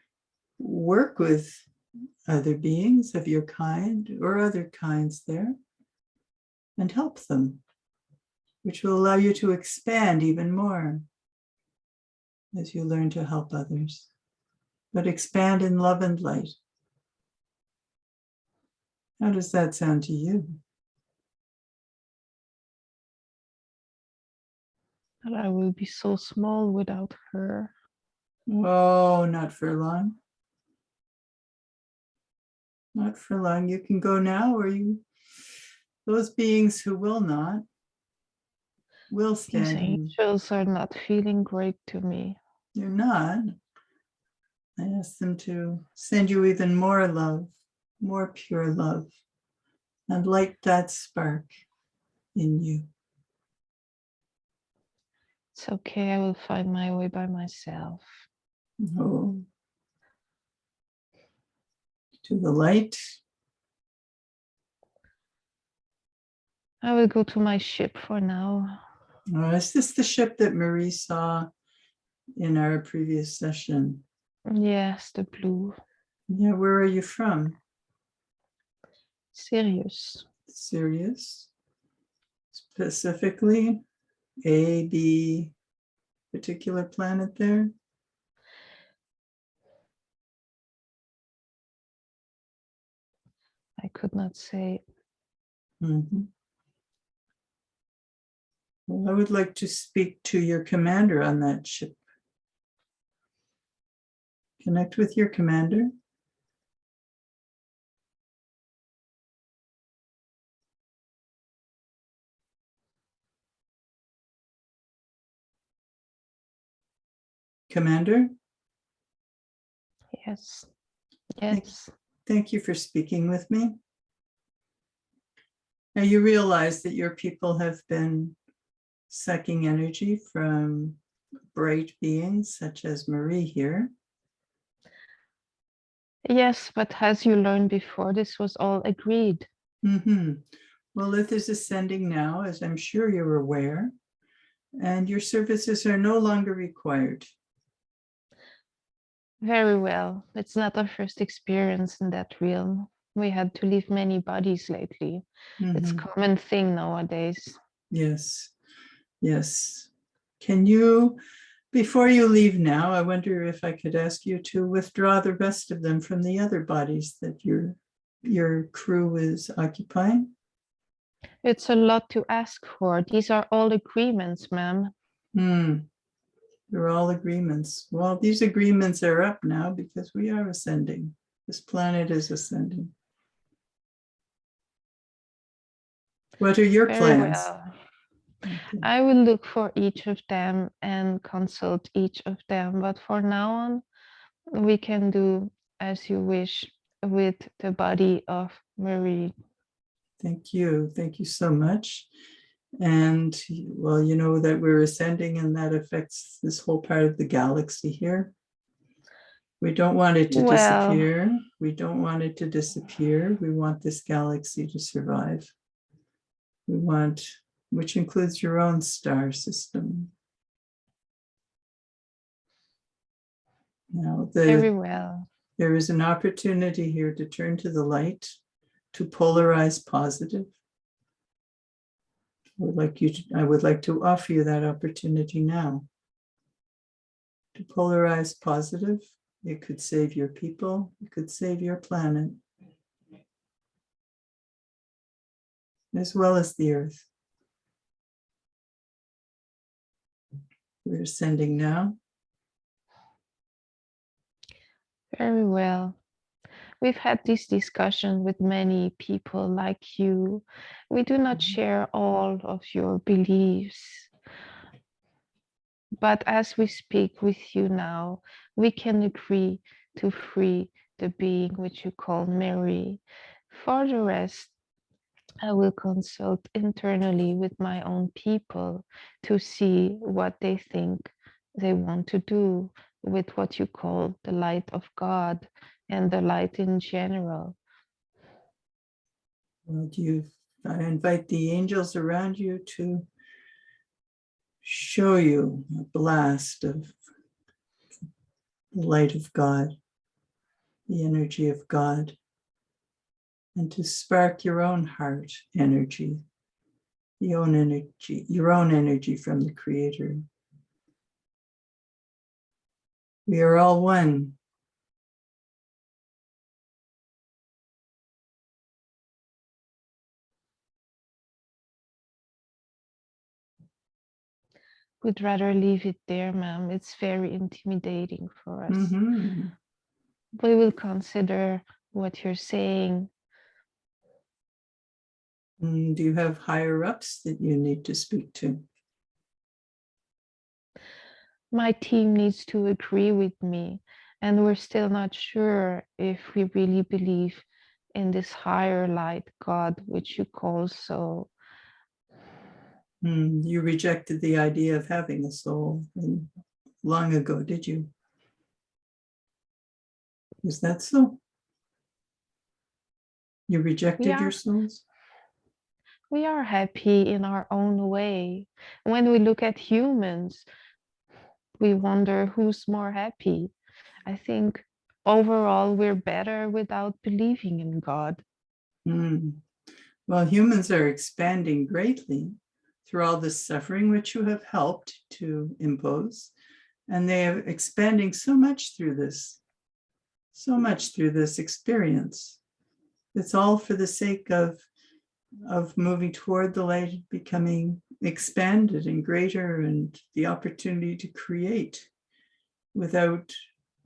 work with other beings of your kind or other kinds there and help them, which will allow you to expand even more as you learn to help others, but expand in love and light. How does that sound to you? But I will be so small without her. Oh, not for long. Not for long. You can go now, or those beings who will not, will These stand in. angels are not feeling great to me. They're not. I ask them to send you even more love, more pure love, and light that spark in you. It's okay, I will find my way by myself. Oh. To the light. I will go to my ship for now. Is this the ship that Marie saw in our previous session? Yes, the blue. Yeah, where are you from? Sirius. Sirius? Specifically, A, B, particular planet there? I could not say. Mm-hmm. Well, I would like to speak to your commander on that ship. Connect with your commander. Commander? Yes. Yes. Thank you for speaking with me. Now you realize that your people have been sucking energy from bright beings such as Marie here. Yes, but as you learned before, this was all agreed. Mm-hmm. Well, Lilith is ascending now, as I'm sure you're aware, and your services are no longer required. Very well. It's not our first experience in that realm. We had to leave many bodies lately. It's a Mm-hmm. common thing nowadays. Yes, yes. Can you, before you leave now, I wonder if I could ask you to withdraw the rest of them from the other bodies that your crew is occupying? It's a lot to ask for. These are all agreements, ma'am. They're all agreements. Well, these agreements are up now because we are ascending. This planet is ascending. What are your Very plans? well. Okay. I will look for each of them and consult each of them. But for now on, we can do as you wish with the body of Marie. Thank you. Thank you so much. And well, you know that we're ascending and that affects this whole part of the galaxy here. We don't want it to Well, disappear. We don't want it to disappear. We want this galaxy to survive. We want, which includes your own star system. Now, very well. there is an opportunity here to turn to the light, to polarize positive. I would like to offer you that opportunity now. To polarize positive, it could save your people, it could save your planet, as well as the earth. We're ascending now. Very well. We've had this discussion with many people like you. We do not share all of your beliefs. But as we speak with you now, we can agree to free the being which you call Mary For the rest, I will consult internally with my own people to see what they think they want to do with what you call the light of God and the light in general. Well, I invite the angels around you to show you a blast of the light of God, the energy of God, and to spark your own heart energy, your own energy from the Creator. We are all one. Would rather leave it there, ma'am. It's very intimidating for us. Mm-hmm. We will consider what you're saying. Do you have higher ups that you need to speak to? My team needs to agree with me, and we're still not sure if we really believe in this higher light, God, which you call so. You rejected the idea of having a soul long ago, did you? Is that so? You rejected your souls? We are happy in our own way. When we look at humans, we wonder who's more happy. I think overall we're better without believing in God. Well, humans are expanding greatly through all this suffering which you have helped to impose, and they are expanding so much through this experience. It's all for the sake of moving toward the light, becoming expanded and greater, and the opportunity to create without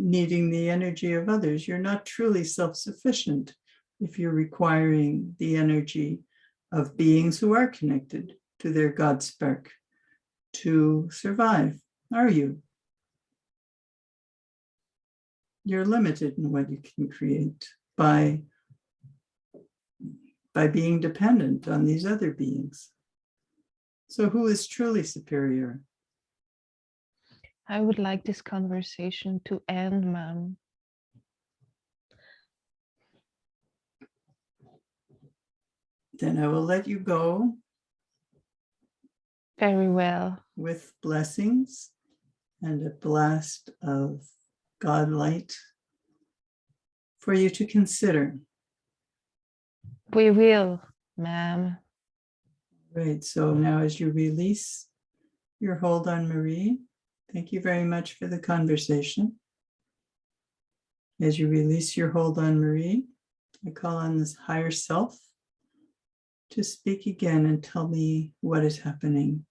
needing the energy of others. You're not truly self-sufficient if you're requiring the energy of beings who are connected to their God spark to survive, are you? You're limited in what you can create by being dependent on these other beings. So who is truly superior? I would like this conversation to end, ma'am. Then I will let you go. Very well. With blessings and a blast of God light for you to consider. We will, ma'am. Right, so now as you release your hold on Marie, thank you very much for the conversation. As you release your hold on Marie, I call on this higher self to speak again and tell me what is happening.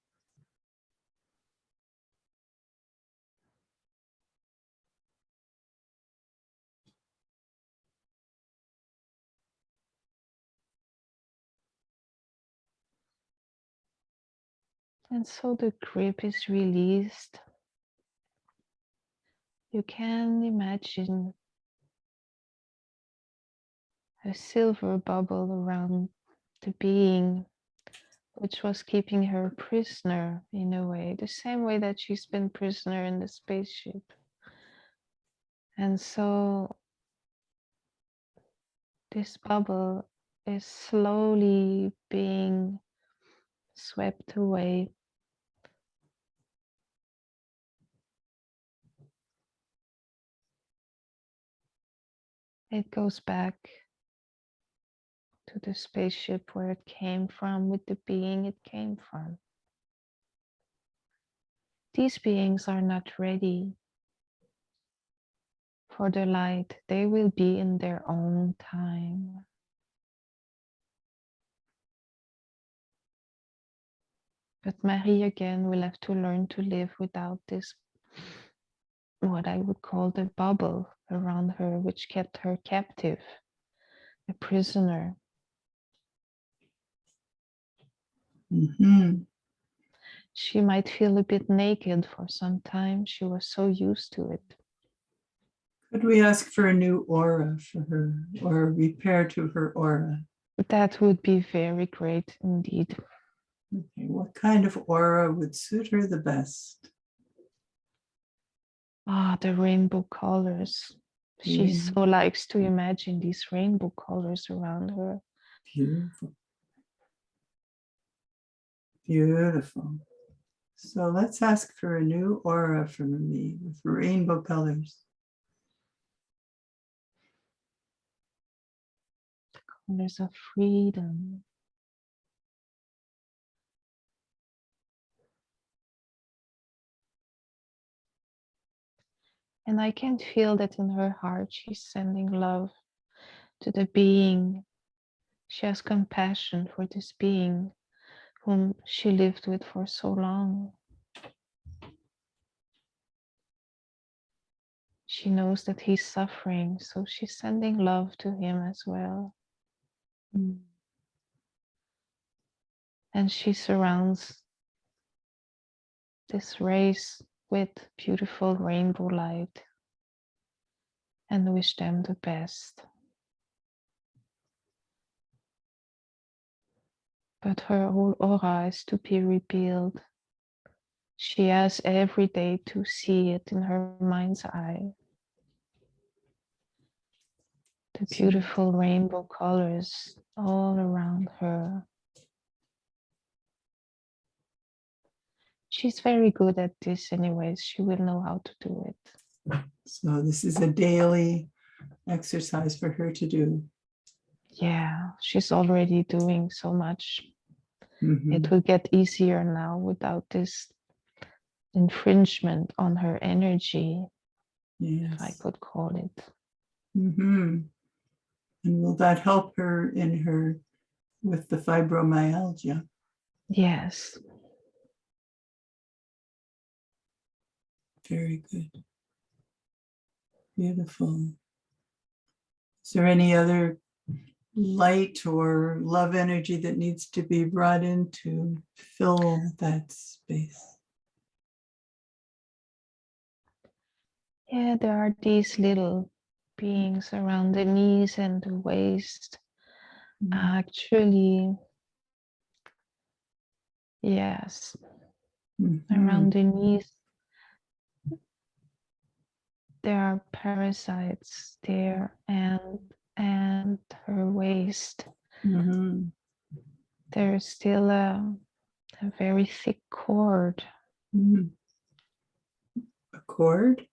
And so the grip is released. You can imagine a silver bubble around the being which was keeping her prisoner in a way, the same way that she's been prisoner in the spaceship. And so this bubble is slowly being swept away. It goes back to the spaceship where it came from with the being it came from. These beings are not ready for the light. They will be in their own time. But Marie again will have to learn to live without this, what I would call the bubble around her, which kept her captive, a prisoner. She might feel a bit naked for some time. She was so used to it. Could we ask for a new aura for her, or repair to her aura? That would be very great indeed. Okay, what kind of aura would suit her the best? Ah, the rainbow colors. She so likes to imagine these rainbow colors around her. Beautiful. Beautiful. So let's ask for a new aura from me with rainbow colors. Colors of freedom. And I can feel that in her heart, she's sending love to the being. She has compassion for this being whom she lived with for so long. She knows that he's suffering, so she's sending love to him as well. And she surrounds this race with beautiful rainbow light and wish them the best. But her whole aura is to be revealed. She has every day to see it in her mind's eye. The beautiful rainbow colors all around her. She's very good at this anyways. She will know how to do it. So this is a daily exercise for her to do. Yeah, she's already doing so much. Mm-hmm. It will get easier now without this infringement on her energy, Yes. if I could call it. Mm-hmm. And will that help her in her with the fibromyalgia? Yes. Very good. Beautiful. Is there any other light or love energy that needs to be brought in to fill that space? Yeah, there are these little beings around the knees and the waist. Actually, yes, around the knees. There are parasites there and her waist. Mm-hmm. There's still a very thick cord. Mm-hmm. A cord?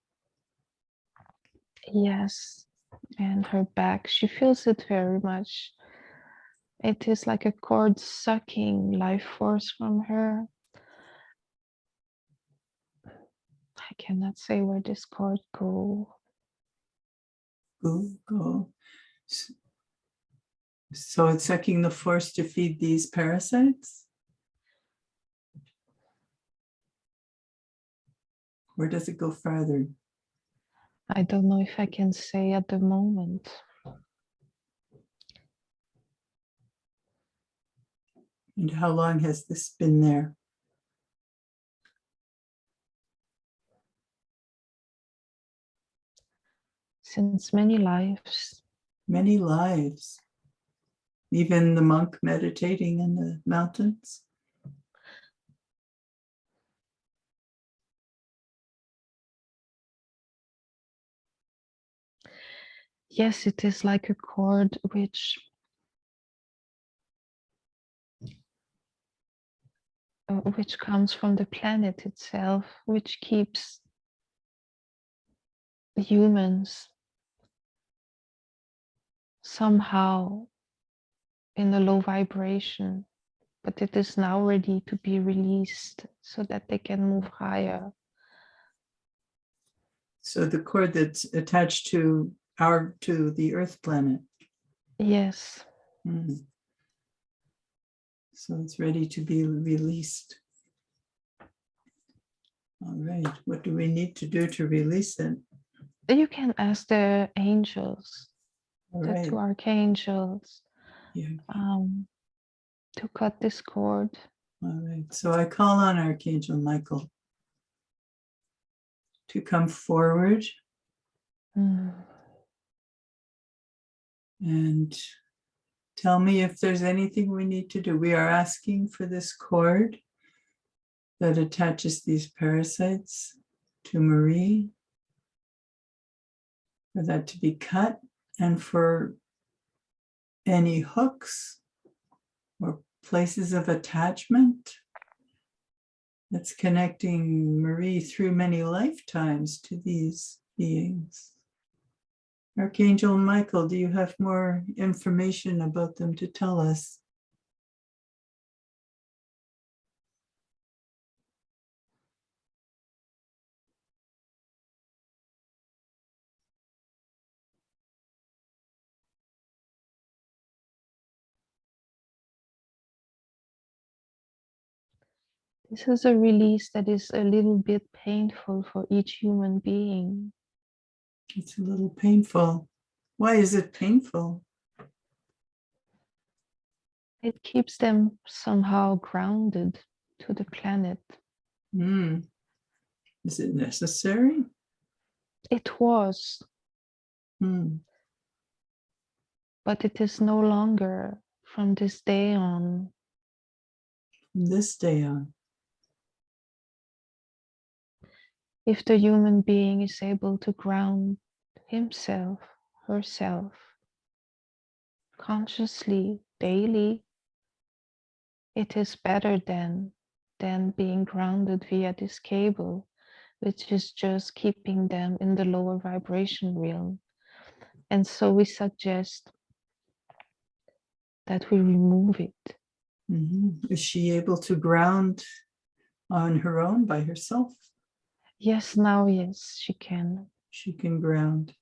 Yes, and her back, she feels it very much. It is like a cord sucking life force from her. I cannot say where this cord go. Go. So it's sucking the force to feed these parasites? Or does it go farther? I don't know if I can say at the moment. And how long has this been there? Since many lives. Many lives. Even the monk meditating in the mountains? Yes, it is like a cord which comes from the planet itself, which keeps humans somehow in a low vibration, but it is now ready to be released so that they can move higher. So the cord that's attached to the Earth planet. Yes. So it's ready to be released. All right. What do we need to do to release it? You can ask the angels, the two archangels, to cut this cord. All right. So I call on Archangel Michael to come forward Mm. And tell me if there's anything we need to do. We are asking for this cord that attaches these parasites to Marie, for that to be cut, and for any hooks or places of attachment that's connecting Marie through many lifetimes to these beings. Archangel Michael, do you have more information about them to tell us? This is a release that is a little bit painful for each human being. It's a little painful. Why is it painful? It keeps them somehow grounded to the planet. Is it necessary? It was, but it is no longer from this day on. From this day on. If the human being is able to ground himself, herself, consciously, daily, it is better than being grounded via this cable, which is just keeping them in the lower vibration realm. And so we suggest that we remove it. Is she able to ground on her own by herself? Yes, now, yes, she can. She can ground.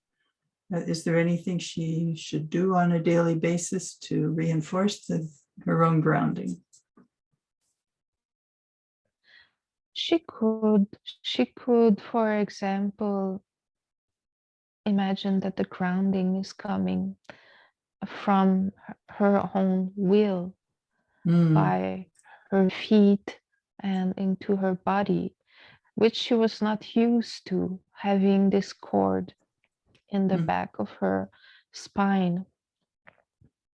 Is there anything she should do on a daily basis to reinforce her own grounding? She could, for example, imagine that the grounding is coming from her own will, by her feet and into her body, which she was not used to, having this cord in the back of her spine.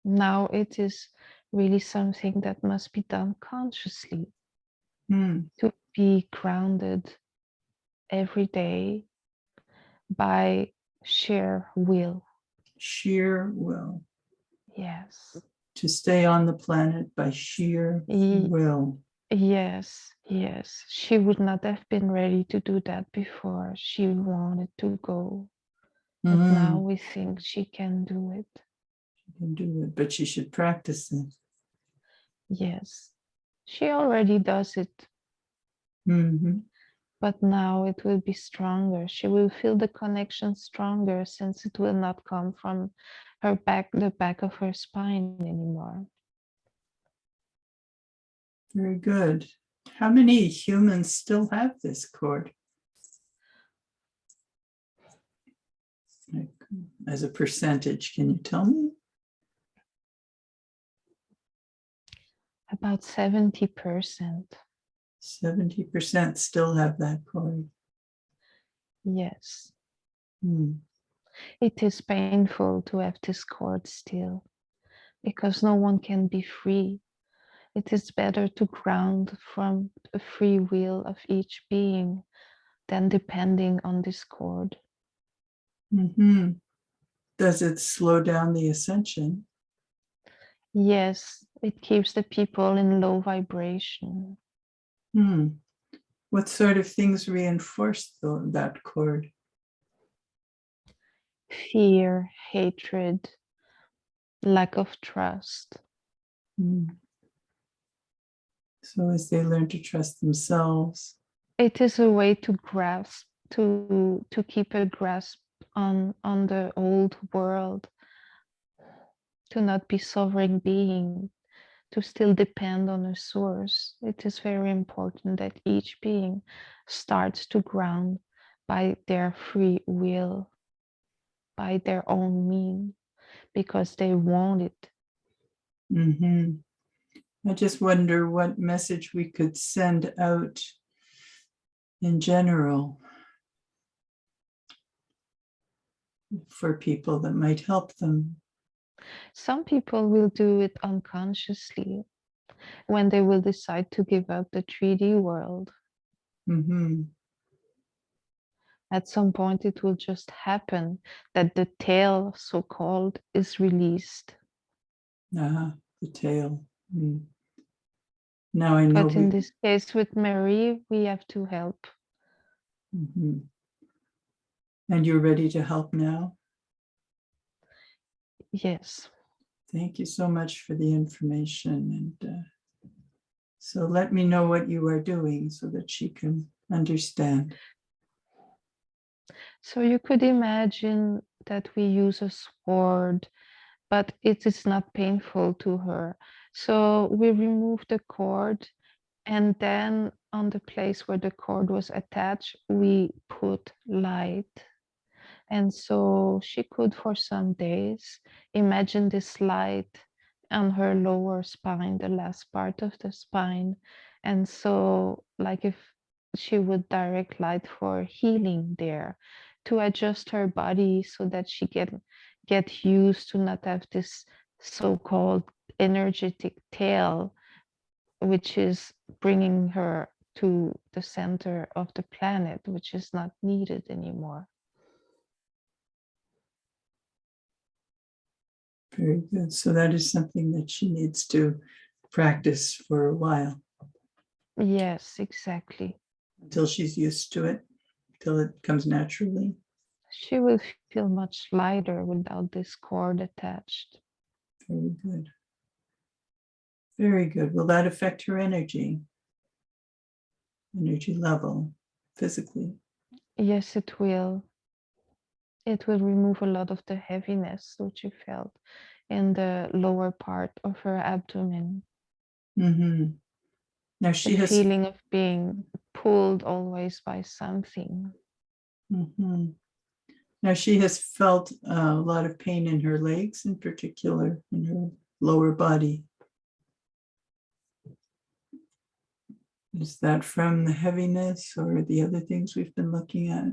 Now it is really something that must be done consciously to be grounded every day by sheer will. Sheer will. Yes. To stay on the planet by sheer will. Yes, yes. She would not have been ready to do that before. She wanted to go. But now we think she can do it. She can do it, but she should practice it. Yes. She already does it. But now it will be stronger. She will feel the connection stronger, since it will not come from her back, the back of her spine anymore. Very good. How many humans still have this cord? Like, as a percentage, can you tell me? About 70%. 70% still have that cord. Yes. It is painful to have this cord still, because no one can be free. It is better to ground from the free will of each being than depending on this cord. Does it slow down the ascension? Yes, it keeps the people in low vibration. What sort of things reinforce that cord? Fear, hatred, lack of trust. So as they learn to trust themselves. It is a way to grasp, to keep a grasp on the old world, to not be sovereign being, to still depend on a source. It is very important that each being starts to ground by their free will, by their own means, because they want it. I just wonder what message we could send out in general. for people that might help them. Some people will do it unconsciously when they will decide to give up the 3D world. Mm-hmm. At some point, it will just happen that the tail, so called, is released. The tail. Mm. Now I know But in this case, with Marie, we have to help. Mm-hmm. And you're ready to help now? Yes. Thank you so much for the information. And so let me know what you are doing so that she can understand. So you could imagine that we use a sword, but it is not painful to her. So we remove the cord, and then on the place where the cord was attached, we put light. And so she could, for some days, imagine this light on her lower spine, the last part of the spine. And so, like if she would direct light for healing there, to adjust her body so that she get used to not have this so-called energetic tail, which is bringing her to the center of the planet, which is not needed anymore. Very good. So that is something that she needs to practice for a while Yes, exactly. until she's used to it, until it comes naturally. She will feel much lighter without this cord attached. Very good. Very good. Will that affect her energy level, physically? Yes, it will. It will remove a lot of the heaviness which she felt in the lower part of her abdomen. Mm-hmm. Now The she has. feeling of being pulled always by something. Mm-hmm. Now she has felt a lot of pain in her legs, in particular, in her lower body. Is that from the heaviness or the other things we've been looking at?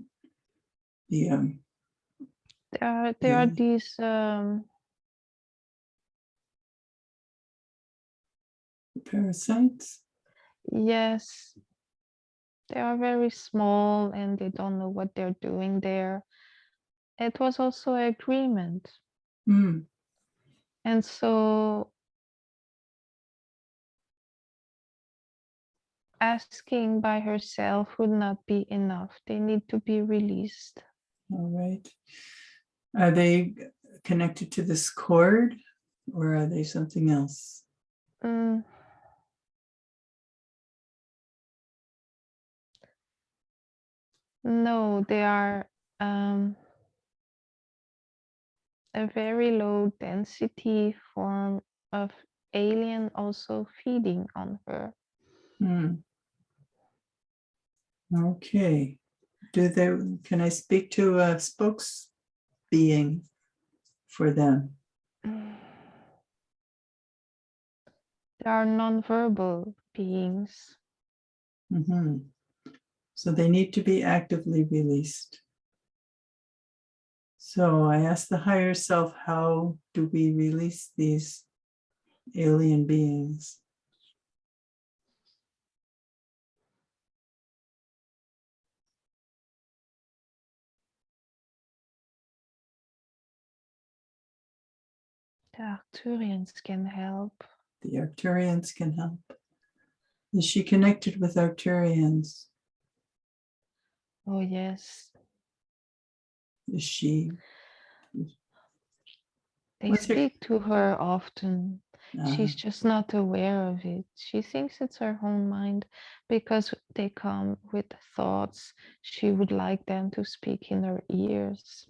The There are yeah. these Parasites? yes, they are very small and they don't know what they're doing there. It was also an agreement. Mm. And so asking by herself would not be enough. They need to be released. All right. Are they connected to this cord or are they something else? Mm, no, they are a very low density form of alien also feeding on her. Mm. Okay. Can I speak to a spokes being for them? They are nonverbal beings. Mm-hmm. So they need to be actively released. So I asked the higher self, how do we release these alien beings? The Arcturians can help. The Arcturians can help. Is she connected with Arcturians? Oh, yes. Is she? They What's her? speak to her often. She's just not aware of it. She thinks it's her own mind because they come with thoughts. She would like them to speak in her ears.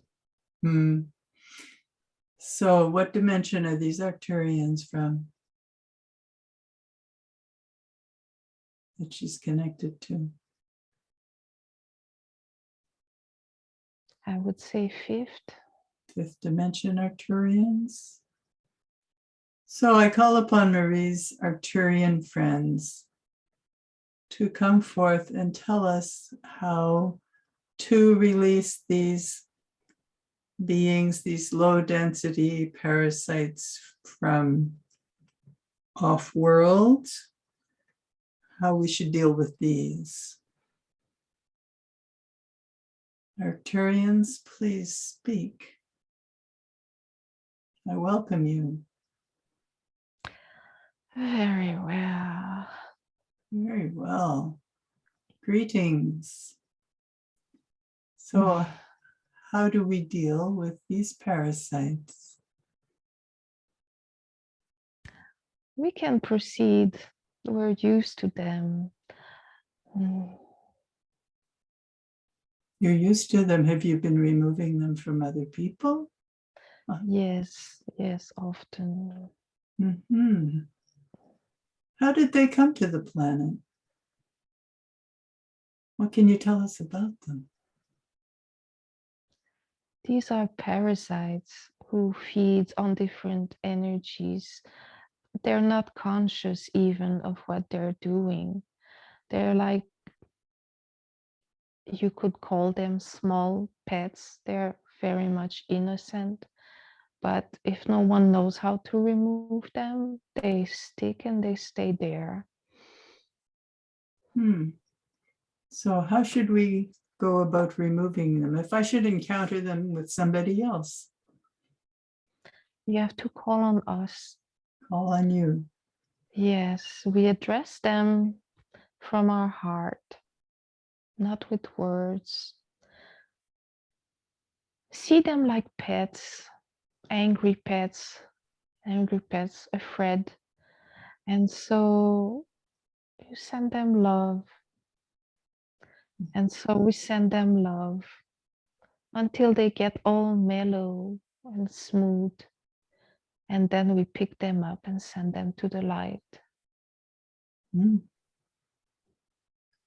So what dimension are these Arcturians from that she's connected to? I would say fifth. Fifth dimension Arcturians. So I call upon Marie's Arcturian friends to come forth and tell us how to release these beings, these low density parasites from off world, how we should deal with these. Arcturians, please speak. I welcome you. Very well. Very well. Greetings. So, how do we deal with these parasites? We can proceed. We're used to them. You're used to them. Have you been removing them from other people? Yes, often. Mm-hmm. How did they come to the planet? What can you tell us about them? These are parasites who feed on different energies. They're not conscious even of what they're doing. They're like, you could call them small pets. They're very much innocent. But if no one knows how to remove them, they stick and they stay there. So how should we go about removing them? If I should encounter them with somebody else, You have to call on us. call on you. Yes, we address them from our heart, not with words. See them like pets, angry pets, afraid. And so you send them love. And so we send them love until they get all mellow and smooth. And then we pick them up and send them to the light.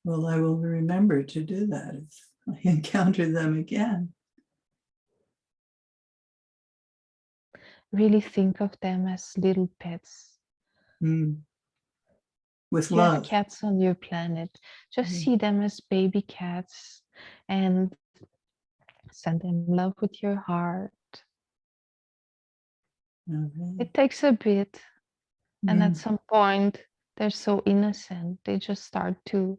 Well, I will remember to do that if I encounter them again. Really think of them as little pets. With You have love. cats on your planet. Just see them as baby cats and send them love with your heart. It takes a bit. And at some point, they're so innocent. They just start to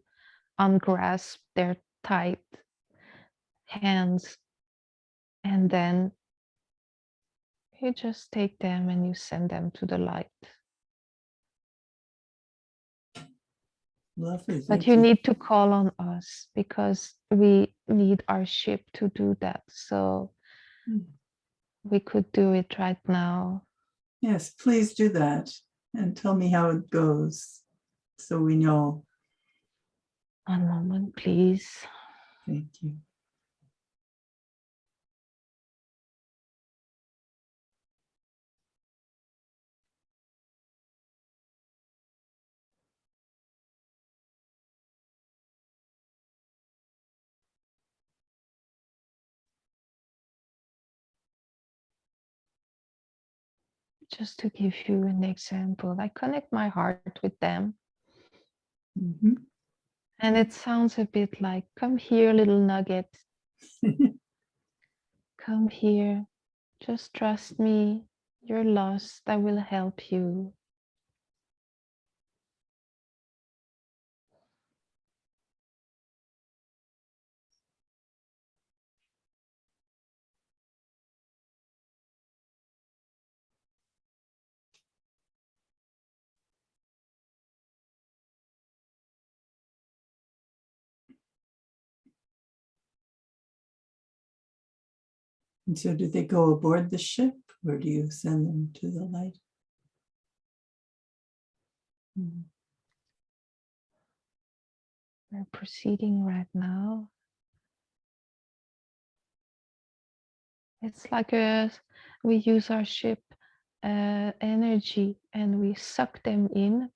ungrasp their tight hands. And then you just take them and you send them to the light. Lovely. But you need to call on us because we need our ship to do that. So we could do it right now. Yes, please do that and tell me how it goes so we know. One moment, please. Thank you. Just to give you an example, I connect my heart with them. And it sounds a bit like, come here, little nugget. Come here. Just trust me. You're lost. I will help you. And so do they go aboard the ship or do you send them to the light? We're proceeding right now. It's like we use our ship energy and we suck them in.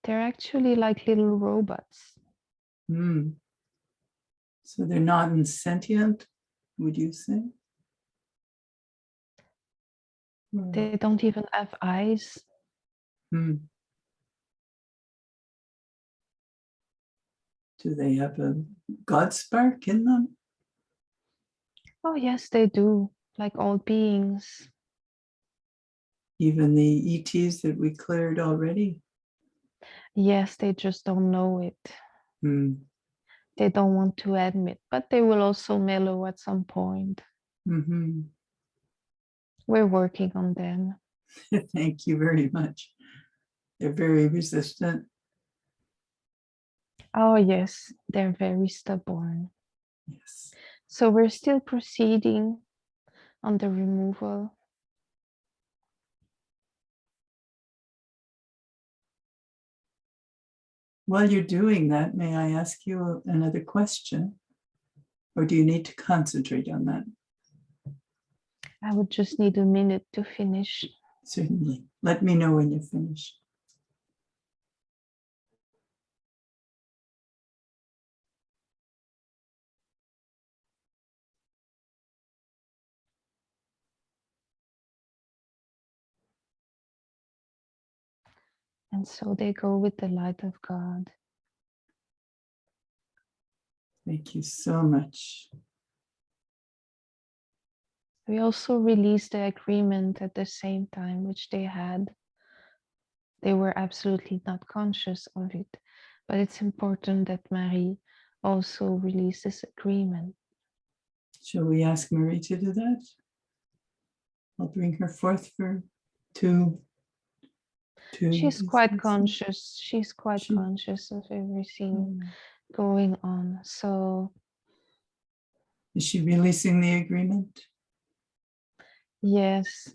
They're actually like little robots. So they're not insentient, would you say? They don't even have eyes. Do they have a God spark in them? Oh, yes, they do, like all beings. Even the ETs that we cleared already? Yes, they just don't know it. Hmm. They don't want to admit, but they will also mellow at some point. Mm-hmm. We're working on them. Thank you very much. They're very resistant. Oh, yes, they're very stubborn. Yes. So we're still proceeding on the removal. While you're doing that, may I ask you another question? Or do you need to concentrate on that? I would just need a minute to finish. Certainly. Let me know when you're finished. And so they go with the light of God. Thank you so much. We also released the agreement at the same time, which they had. They were absolutely not conscious of it. But it's important that Marie also released this agreement. Shall we ask Marie to do that? I'll bring her forth for two. She's quite conscious. She's quite conscious of everything going on. So is she releasing the agreement? yes.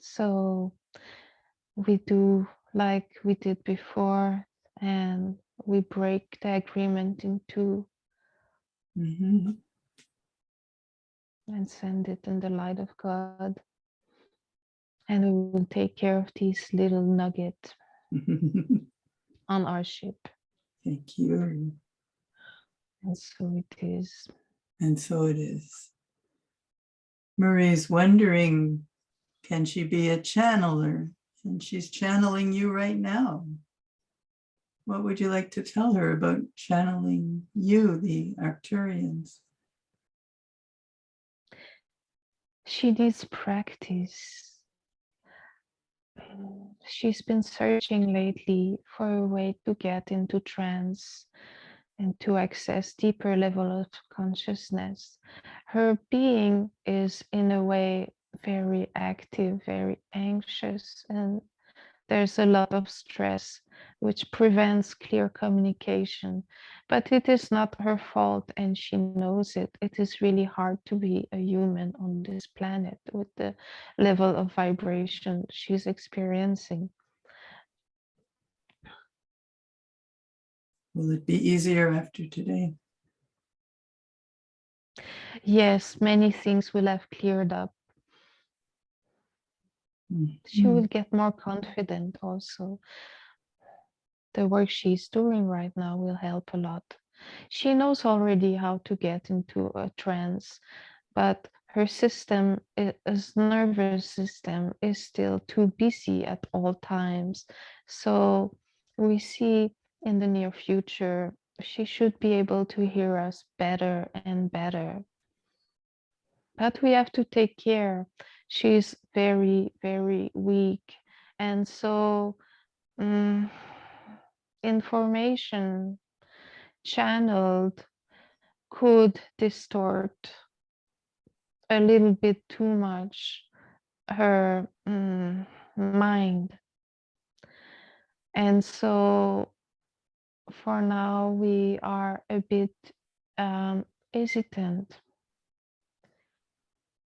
So we do like we did before, and we break the agreement in two Mm-hmm. and send it in the light of God. And we will take care of these little nuggets on our ship. Thank you. And so it is. And so it is. Marie's wondering, can she be a channeler? And she's channeling you right now. What would you like to tell her about channeling you, the Arcturians? She needs practice. She's been searching lately for a way to get into trance and to access deeper level of consciousness. Her being is in a way very active, very anxious, and there's a lot of stress which prevents clear communication. But it is not her fault, and she knows it. It is really hard to be a human on this planet with the level of vibration she's experiencing. Will it be easier after today? Yes, many things will have cleared up. She will get more confident also. The work she's doing right now will help a lot. She knows already how to get into a trance, but her system, his nervous system, is still too busy at all times. So we see in the near future, she should be able to hear us better and better. But we have to take care. She's very, very weak. And so information channeled could distort a little bit too much her mind. And so for now, we are a bit hesitant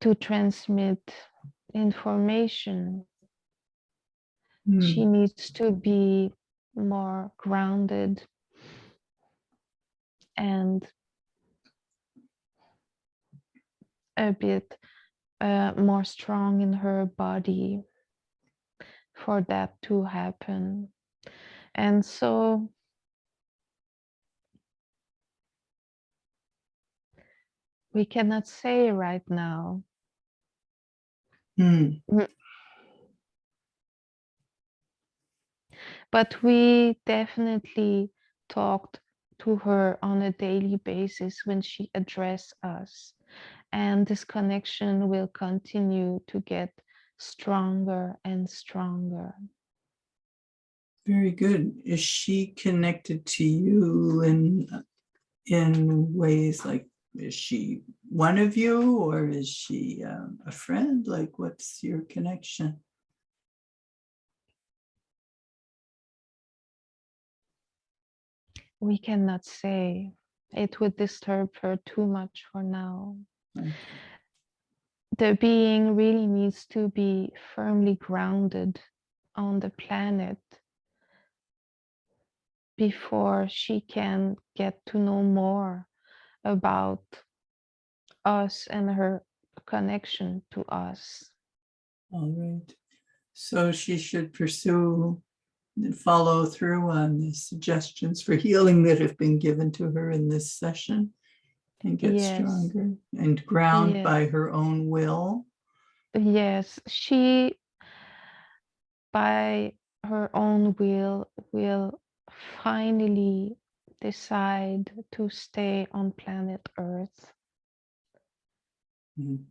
to transmit information. She needs to be more grounded and a bit more strong in her body for that to happen. And so we cannot say right now. But we definitely talked to her on a daily basis when she addressed us. And this connection will continue to get stronger and stronger. Very good. Is she connected to you in ways like, is she one of you, or is she a friend? Like, what's your connection? We cannot say. It would disturb her too much for now. Okay. The being really needs to be firmly grounded on the planet before she can get to know more about us and her connection to us. All right. So she should pursue and follow through on the suggestions for healing that have been given to her in this session and get Yes, stronger and ground yes, by her own will. yes. She, by her own will finally decide to stay on planet Earth. Mhm.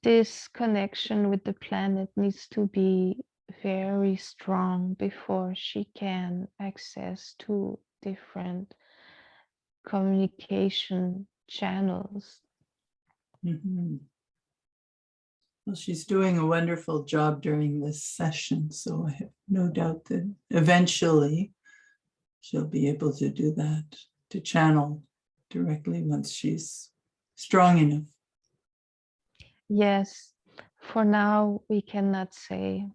This connection with the planet needs to be very strong before she can access to different communication channels. Mhm. Well, she's doing a wonderful job during this session, so I have no doubt that eventually she'll be able to do that, to channel directly once she's strong enough. Yes, for now we cannot say.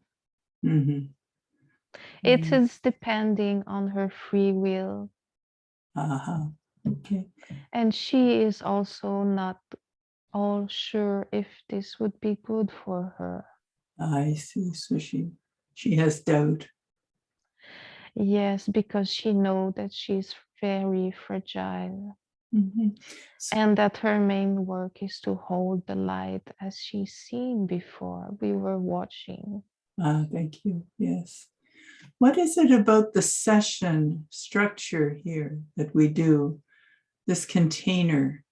Mhm. It Mm. is depending on her free will. Aha. Okay. And she is also not all sure if this would be good for her. I see. So she has doubt. Yes, because she knows that she's very fragile Mhm. So, and that her main work is to hold the light as she's seen before. We were watching. thank you. Yes. What is it about the session structure here that we do, this container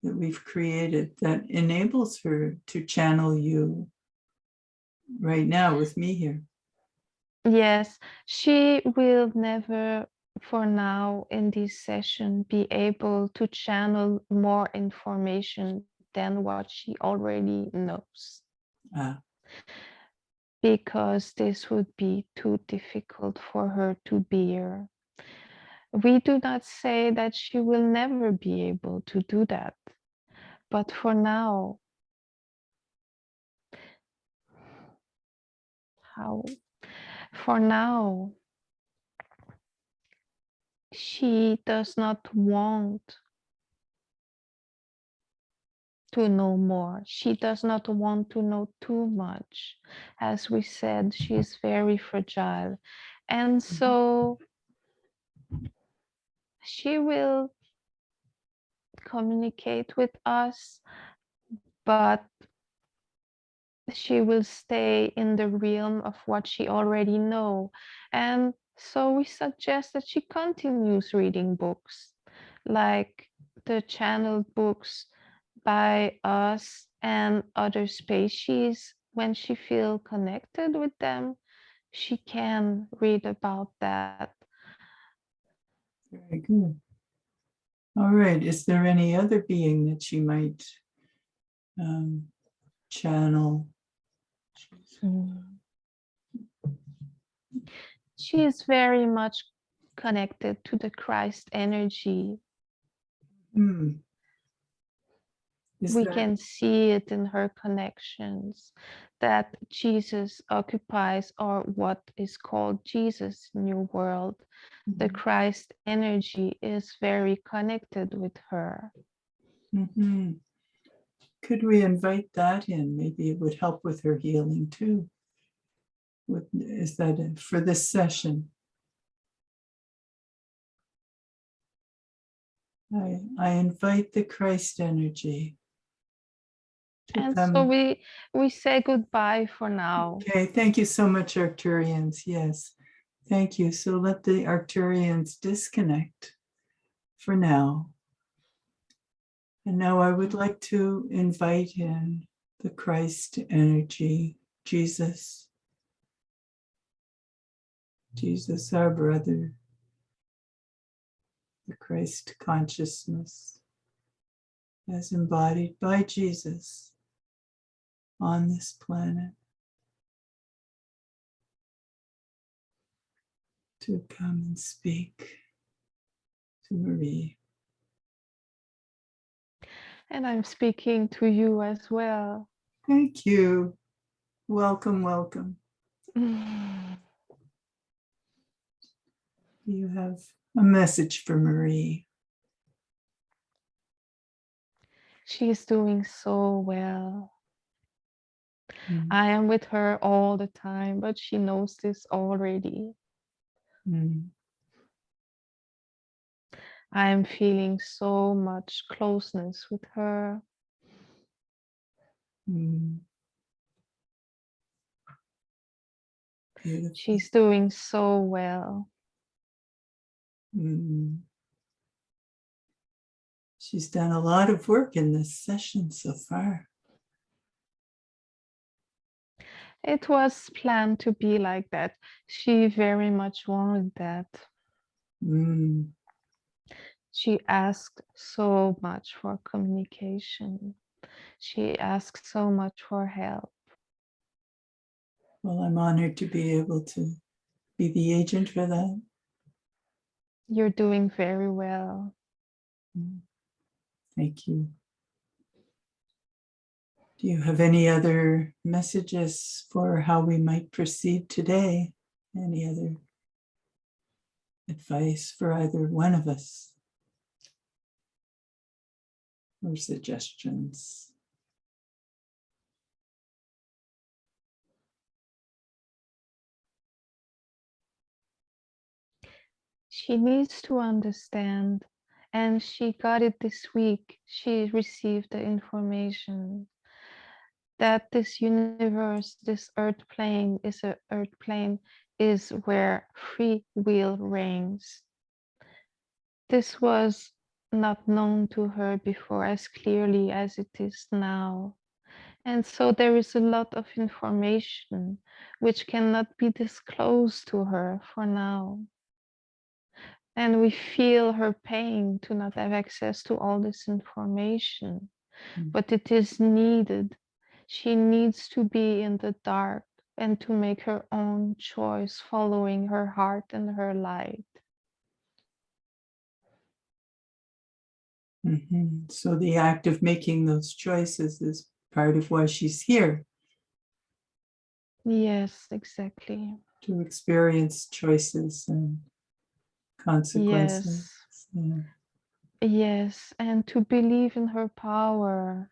that we've created that enables her to channel you right now with me here? Yes, she will never, for now, in this session, be able to channel more information than what she already knows, Ah, because this would be too difficult for her to bear. We do not say that she will never be able to do that, but for now, how? For now, she does not want to know more. She does not want to know too much. As we said, she is very fragile. And so she will communicate with us, but she will stay in the realm of what she already know. And so we suggest that she continues reading books, like the channeled books by us and other species. When she feel connected with them, she can read about that. very good. All right. Is there any other being that she might um, channel? Mm. She is very much connected to the Christ energy. Hmm. Is We that can see it in her connections that Jesus occupies, or what is called Jesus' new world. The Christ energy is very connected with her. Mhm. Could we invite that in? Maybe it would help with her healing too. Is that it for this session? I invite the Christ energy to And so come. we say goodbye for now. Okay, thank you so much, Arcturians. Yes, thank you. So let the Arcturians disconnect for now. And now I would like to invite in the Christ energy, Jesus. Jesus, our brother, the Christ consciousness, as embodied by Jesus on this planet, to come and speak to Marie. And I'm speaking to you as well. Thank you. Welcome, welcome. You have a message for Marie. She's doing so well. Mm. I am with her all the time, but she knows this already. Mm. I am feeling so much closeness with her. Mm. Beautiful. She's doing so well. Mm. She's done a lot of work in this session so far. It was planned to be like that. She very much wanted that. Mm. She asked so much for communication. She asked so much for help. Well, I'm honored to be able to be the agent for that. You're doing very well. Thank you. Do you have any other messages for how we might proceed today? Any other advice for either one of us? Or suggestions? She needs to understand, and she got it this week. She received the information that this universe, this earth plane is where free will reigns. This was not known to her before as clearly as it is now. And so there is a lot of information which cannot be disclosed to her for now. And we feel her pain to not have access to all this information, but it is needed. She needs to be in the dark and to make her own choice, following her heart and her light. Mm-hmm. So the act of making those choices is part of why she's here. Yes, exactly. To experience choices and consequences. Yes. Yeah. Yes, and to believe in her power.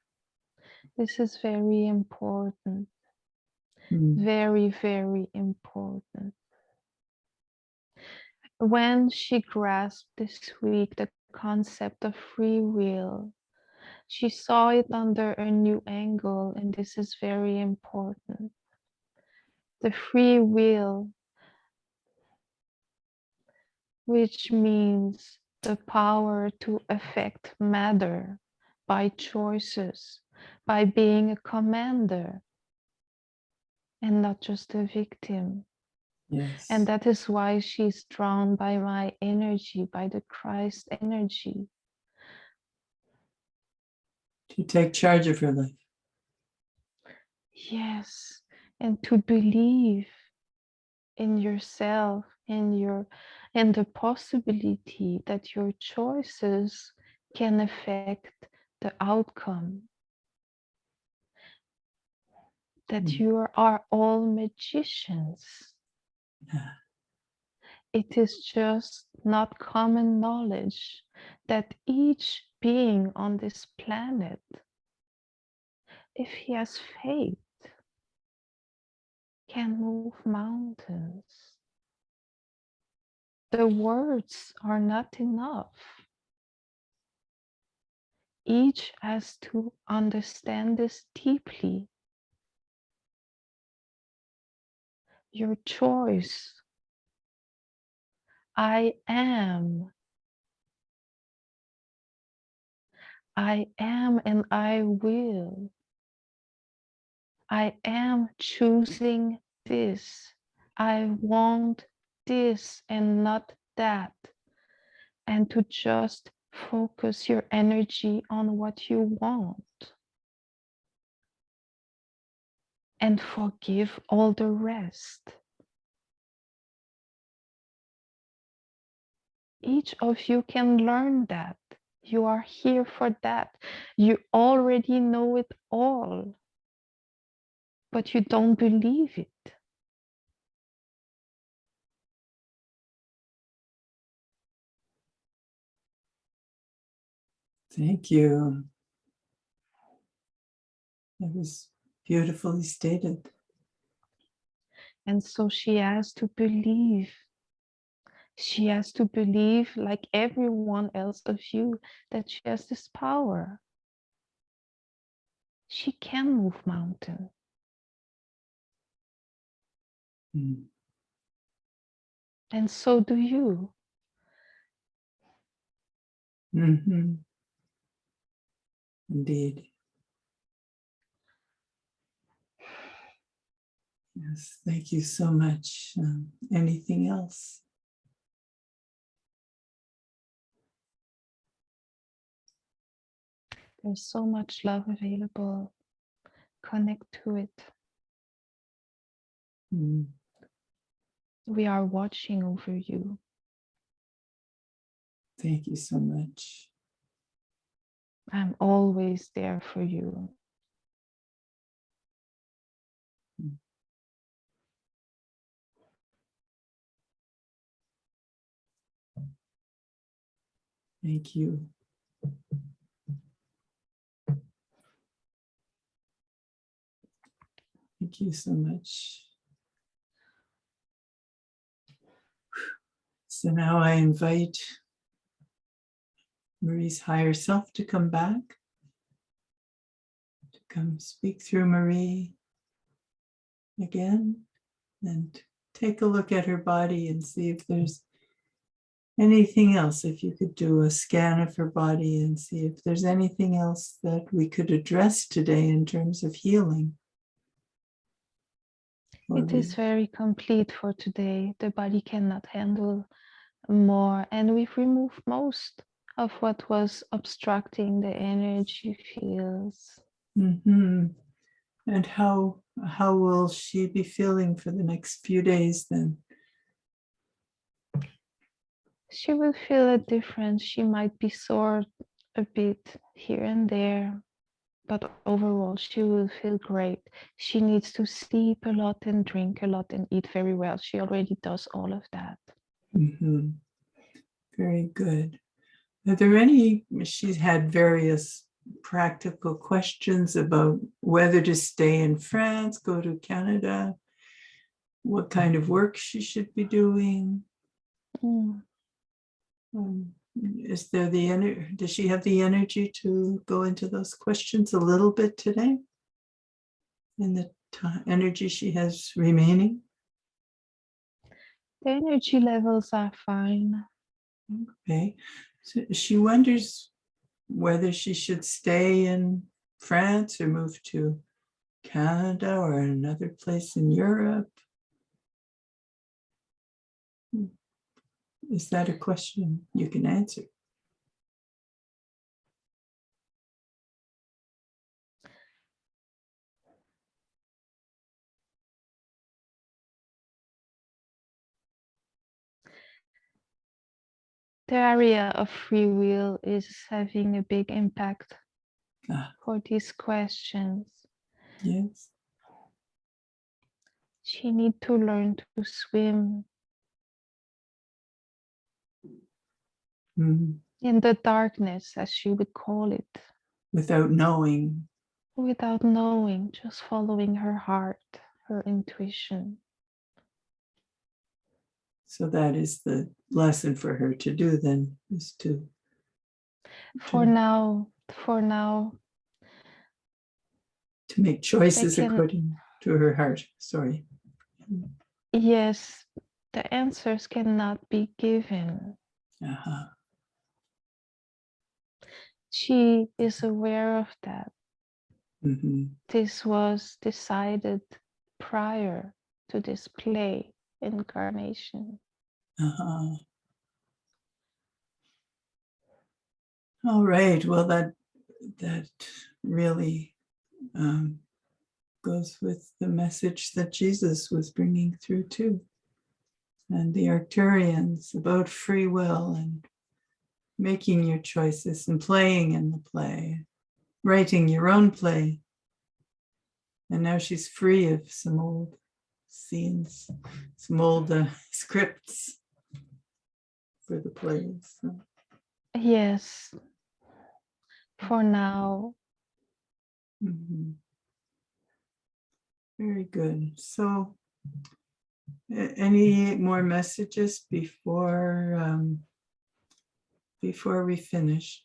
This is very important. Mm. Very, very important. When she grasped this week the concept of free will, she saw it under a new angle, and this is very important. The free will, which means the power to affect matter by choices, by being a commander and not just a victim. Yes. And that is why she's drawn by my energy, by the Christ energy. To take charge of her life. Yes, and to believe in yourself, in the possibility that your choices can affect the outcome. That you are all magicians. Yeah. It is just not common knowledge that each being on this planet, if he has faith, can move mountains. The words are not enough. Each has to understand this deeply. Your choice. I am. I am and I will. I am choosing this. I want this and not that. And to just focus your energy on what you want and forgive all the rest. Each of you can learn that. You are here for that. You already know it all, but you don't believe it. Thank you. That was beautifully stated. And so she has to believe. She has to believe, like everyone else of you, that she has this power. She can move mountains. Mm. And so do you. Mm-hmm. Indeed. Yes, thank you so much. Anything else? There's so much love available. Connect to it. Mm. We are watching over you. Thank you so much. I'm always there for you. Thank you. Thank you so much. So now I invite Marie's higher self to come back, to come speak through Marie again, and take a look at her body and see if there's anything else. If you could do a scan of her body and see if there's anything else that we could address today in terms of healing. It is very complete for today. The body cannot handle more, and we've removed most of what was obstructing the energy fields. Mm-hmm. And how will she be feeling for the next few days then? She will feel a difference. She might be sore a bit here and there, but overall she will feel great. She needs to sleep a lot and drink a lot and eat very well. She already does all of that. Mm-hmm. Very good. Are there any, she's had various practical questions about whether to stay in France, go to Canada, what kind of work she should be doing. Mm. Is there the energy? Does she have the energy to go into those questions a little bit today? In the energy she has remaining? The energy levels are fine. Okay. So she wonders whether she should stay in France or move to Canada or another place in Europe. Is that a question you can answer? The area of free will is having a big impact for these questions. Yes. She needs to learn to swim in the darkness, as she would call it. Without knowing. Without knowing, just following her heart, her intuition. So that is the lesson for her to do then, is to For now, to make choices according to her heart. Sorry. Yes, the answers cannot be given. Uh-huh. She is aware of that. Mhm. This was decided prior to this play incarnation. Uh-huh. All right. Well, that really goes with the message that Jesus was bringing through too, and the Arcturians about free will and making your choices and playing in the play, writing your own play. And now she's free of some old scenes, some old scripts for the plays. So. Yes, for now. Mm-hmm. Very good. So, any more messages before we finish?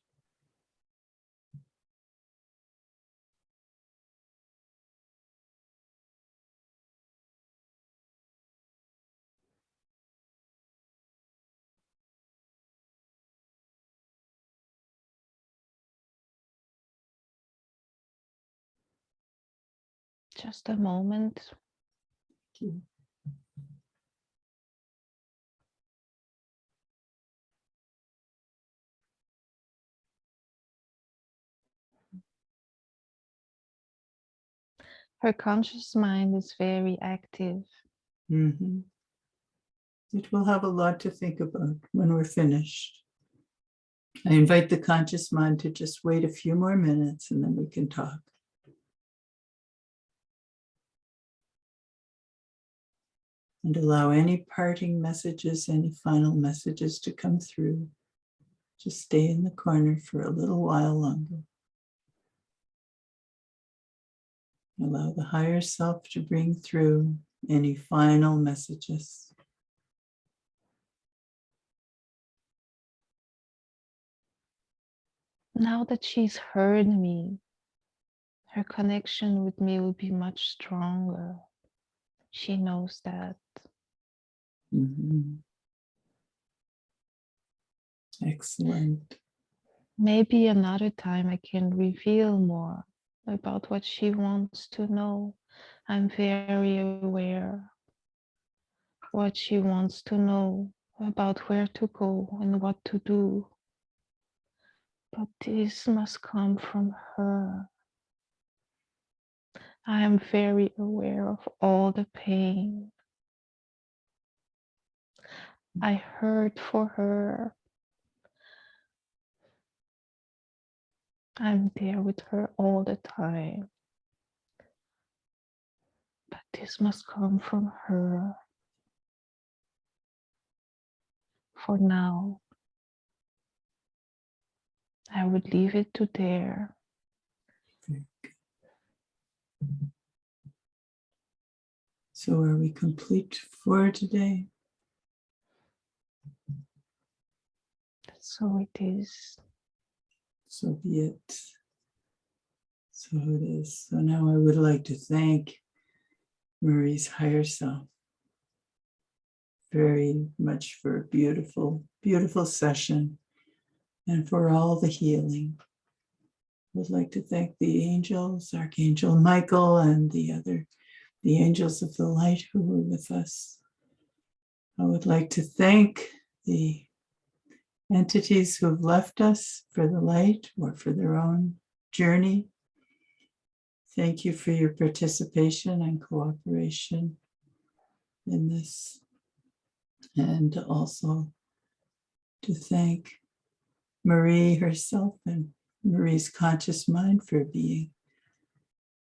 Just a moment. Thank you. Her conscious mind is very active. Mm-hmm. It will have a lot to think about when we're finished. I invite the conscious mind to just wait a few more minutes and then we can talk. And allow any parting messages, any final messages to come through. Just stay in the corner for a little while longer. Allow the higher self to bring through any final messages. Now that she's heard me, her connection with me will be much stronger. She knows that. Mm-hmm. Excellent. Maybe another time I can reveal more about what she wants to know. I'm very aware what she wants to know about where to go and what to do. But this must come from her. I am very aware of all the pain. I hurt for her. I'm there with her all the time. But this must come from her. For now, I would leave it to there. So are we complete for today? So it is. So be it. So it is. So now I would like to thank Marie's higher self very much for a beautiful, beautiful session and for all the healing. I would like to thank the angels, Archangel Michael and the angels of the light who were with us. I would like to thank the entities who have left us for the light or for their own journey. Thank you for your participation and cooperation in this. And also to thank Marie herself and Marie's conscious mind for being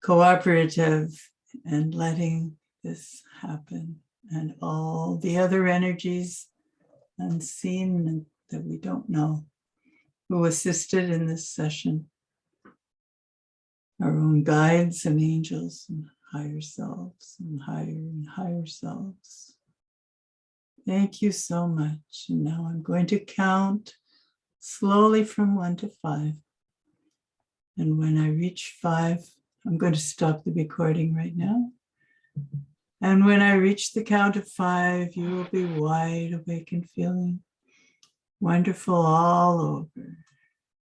cooperative and letting this happen, and all the other energies unseen and that we don't know who assisted in this session. Our own guides and angels and higher selves and higher selves. Thank you so much. And now I'm going to count slowly from 1 to 5. And when I reach 5, I'm going to stop the recording right now. And when I reach the count of 5, you will be wide awake and feeling wonderful all over.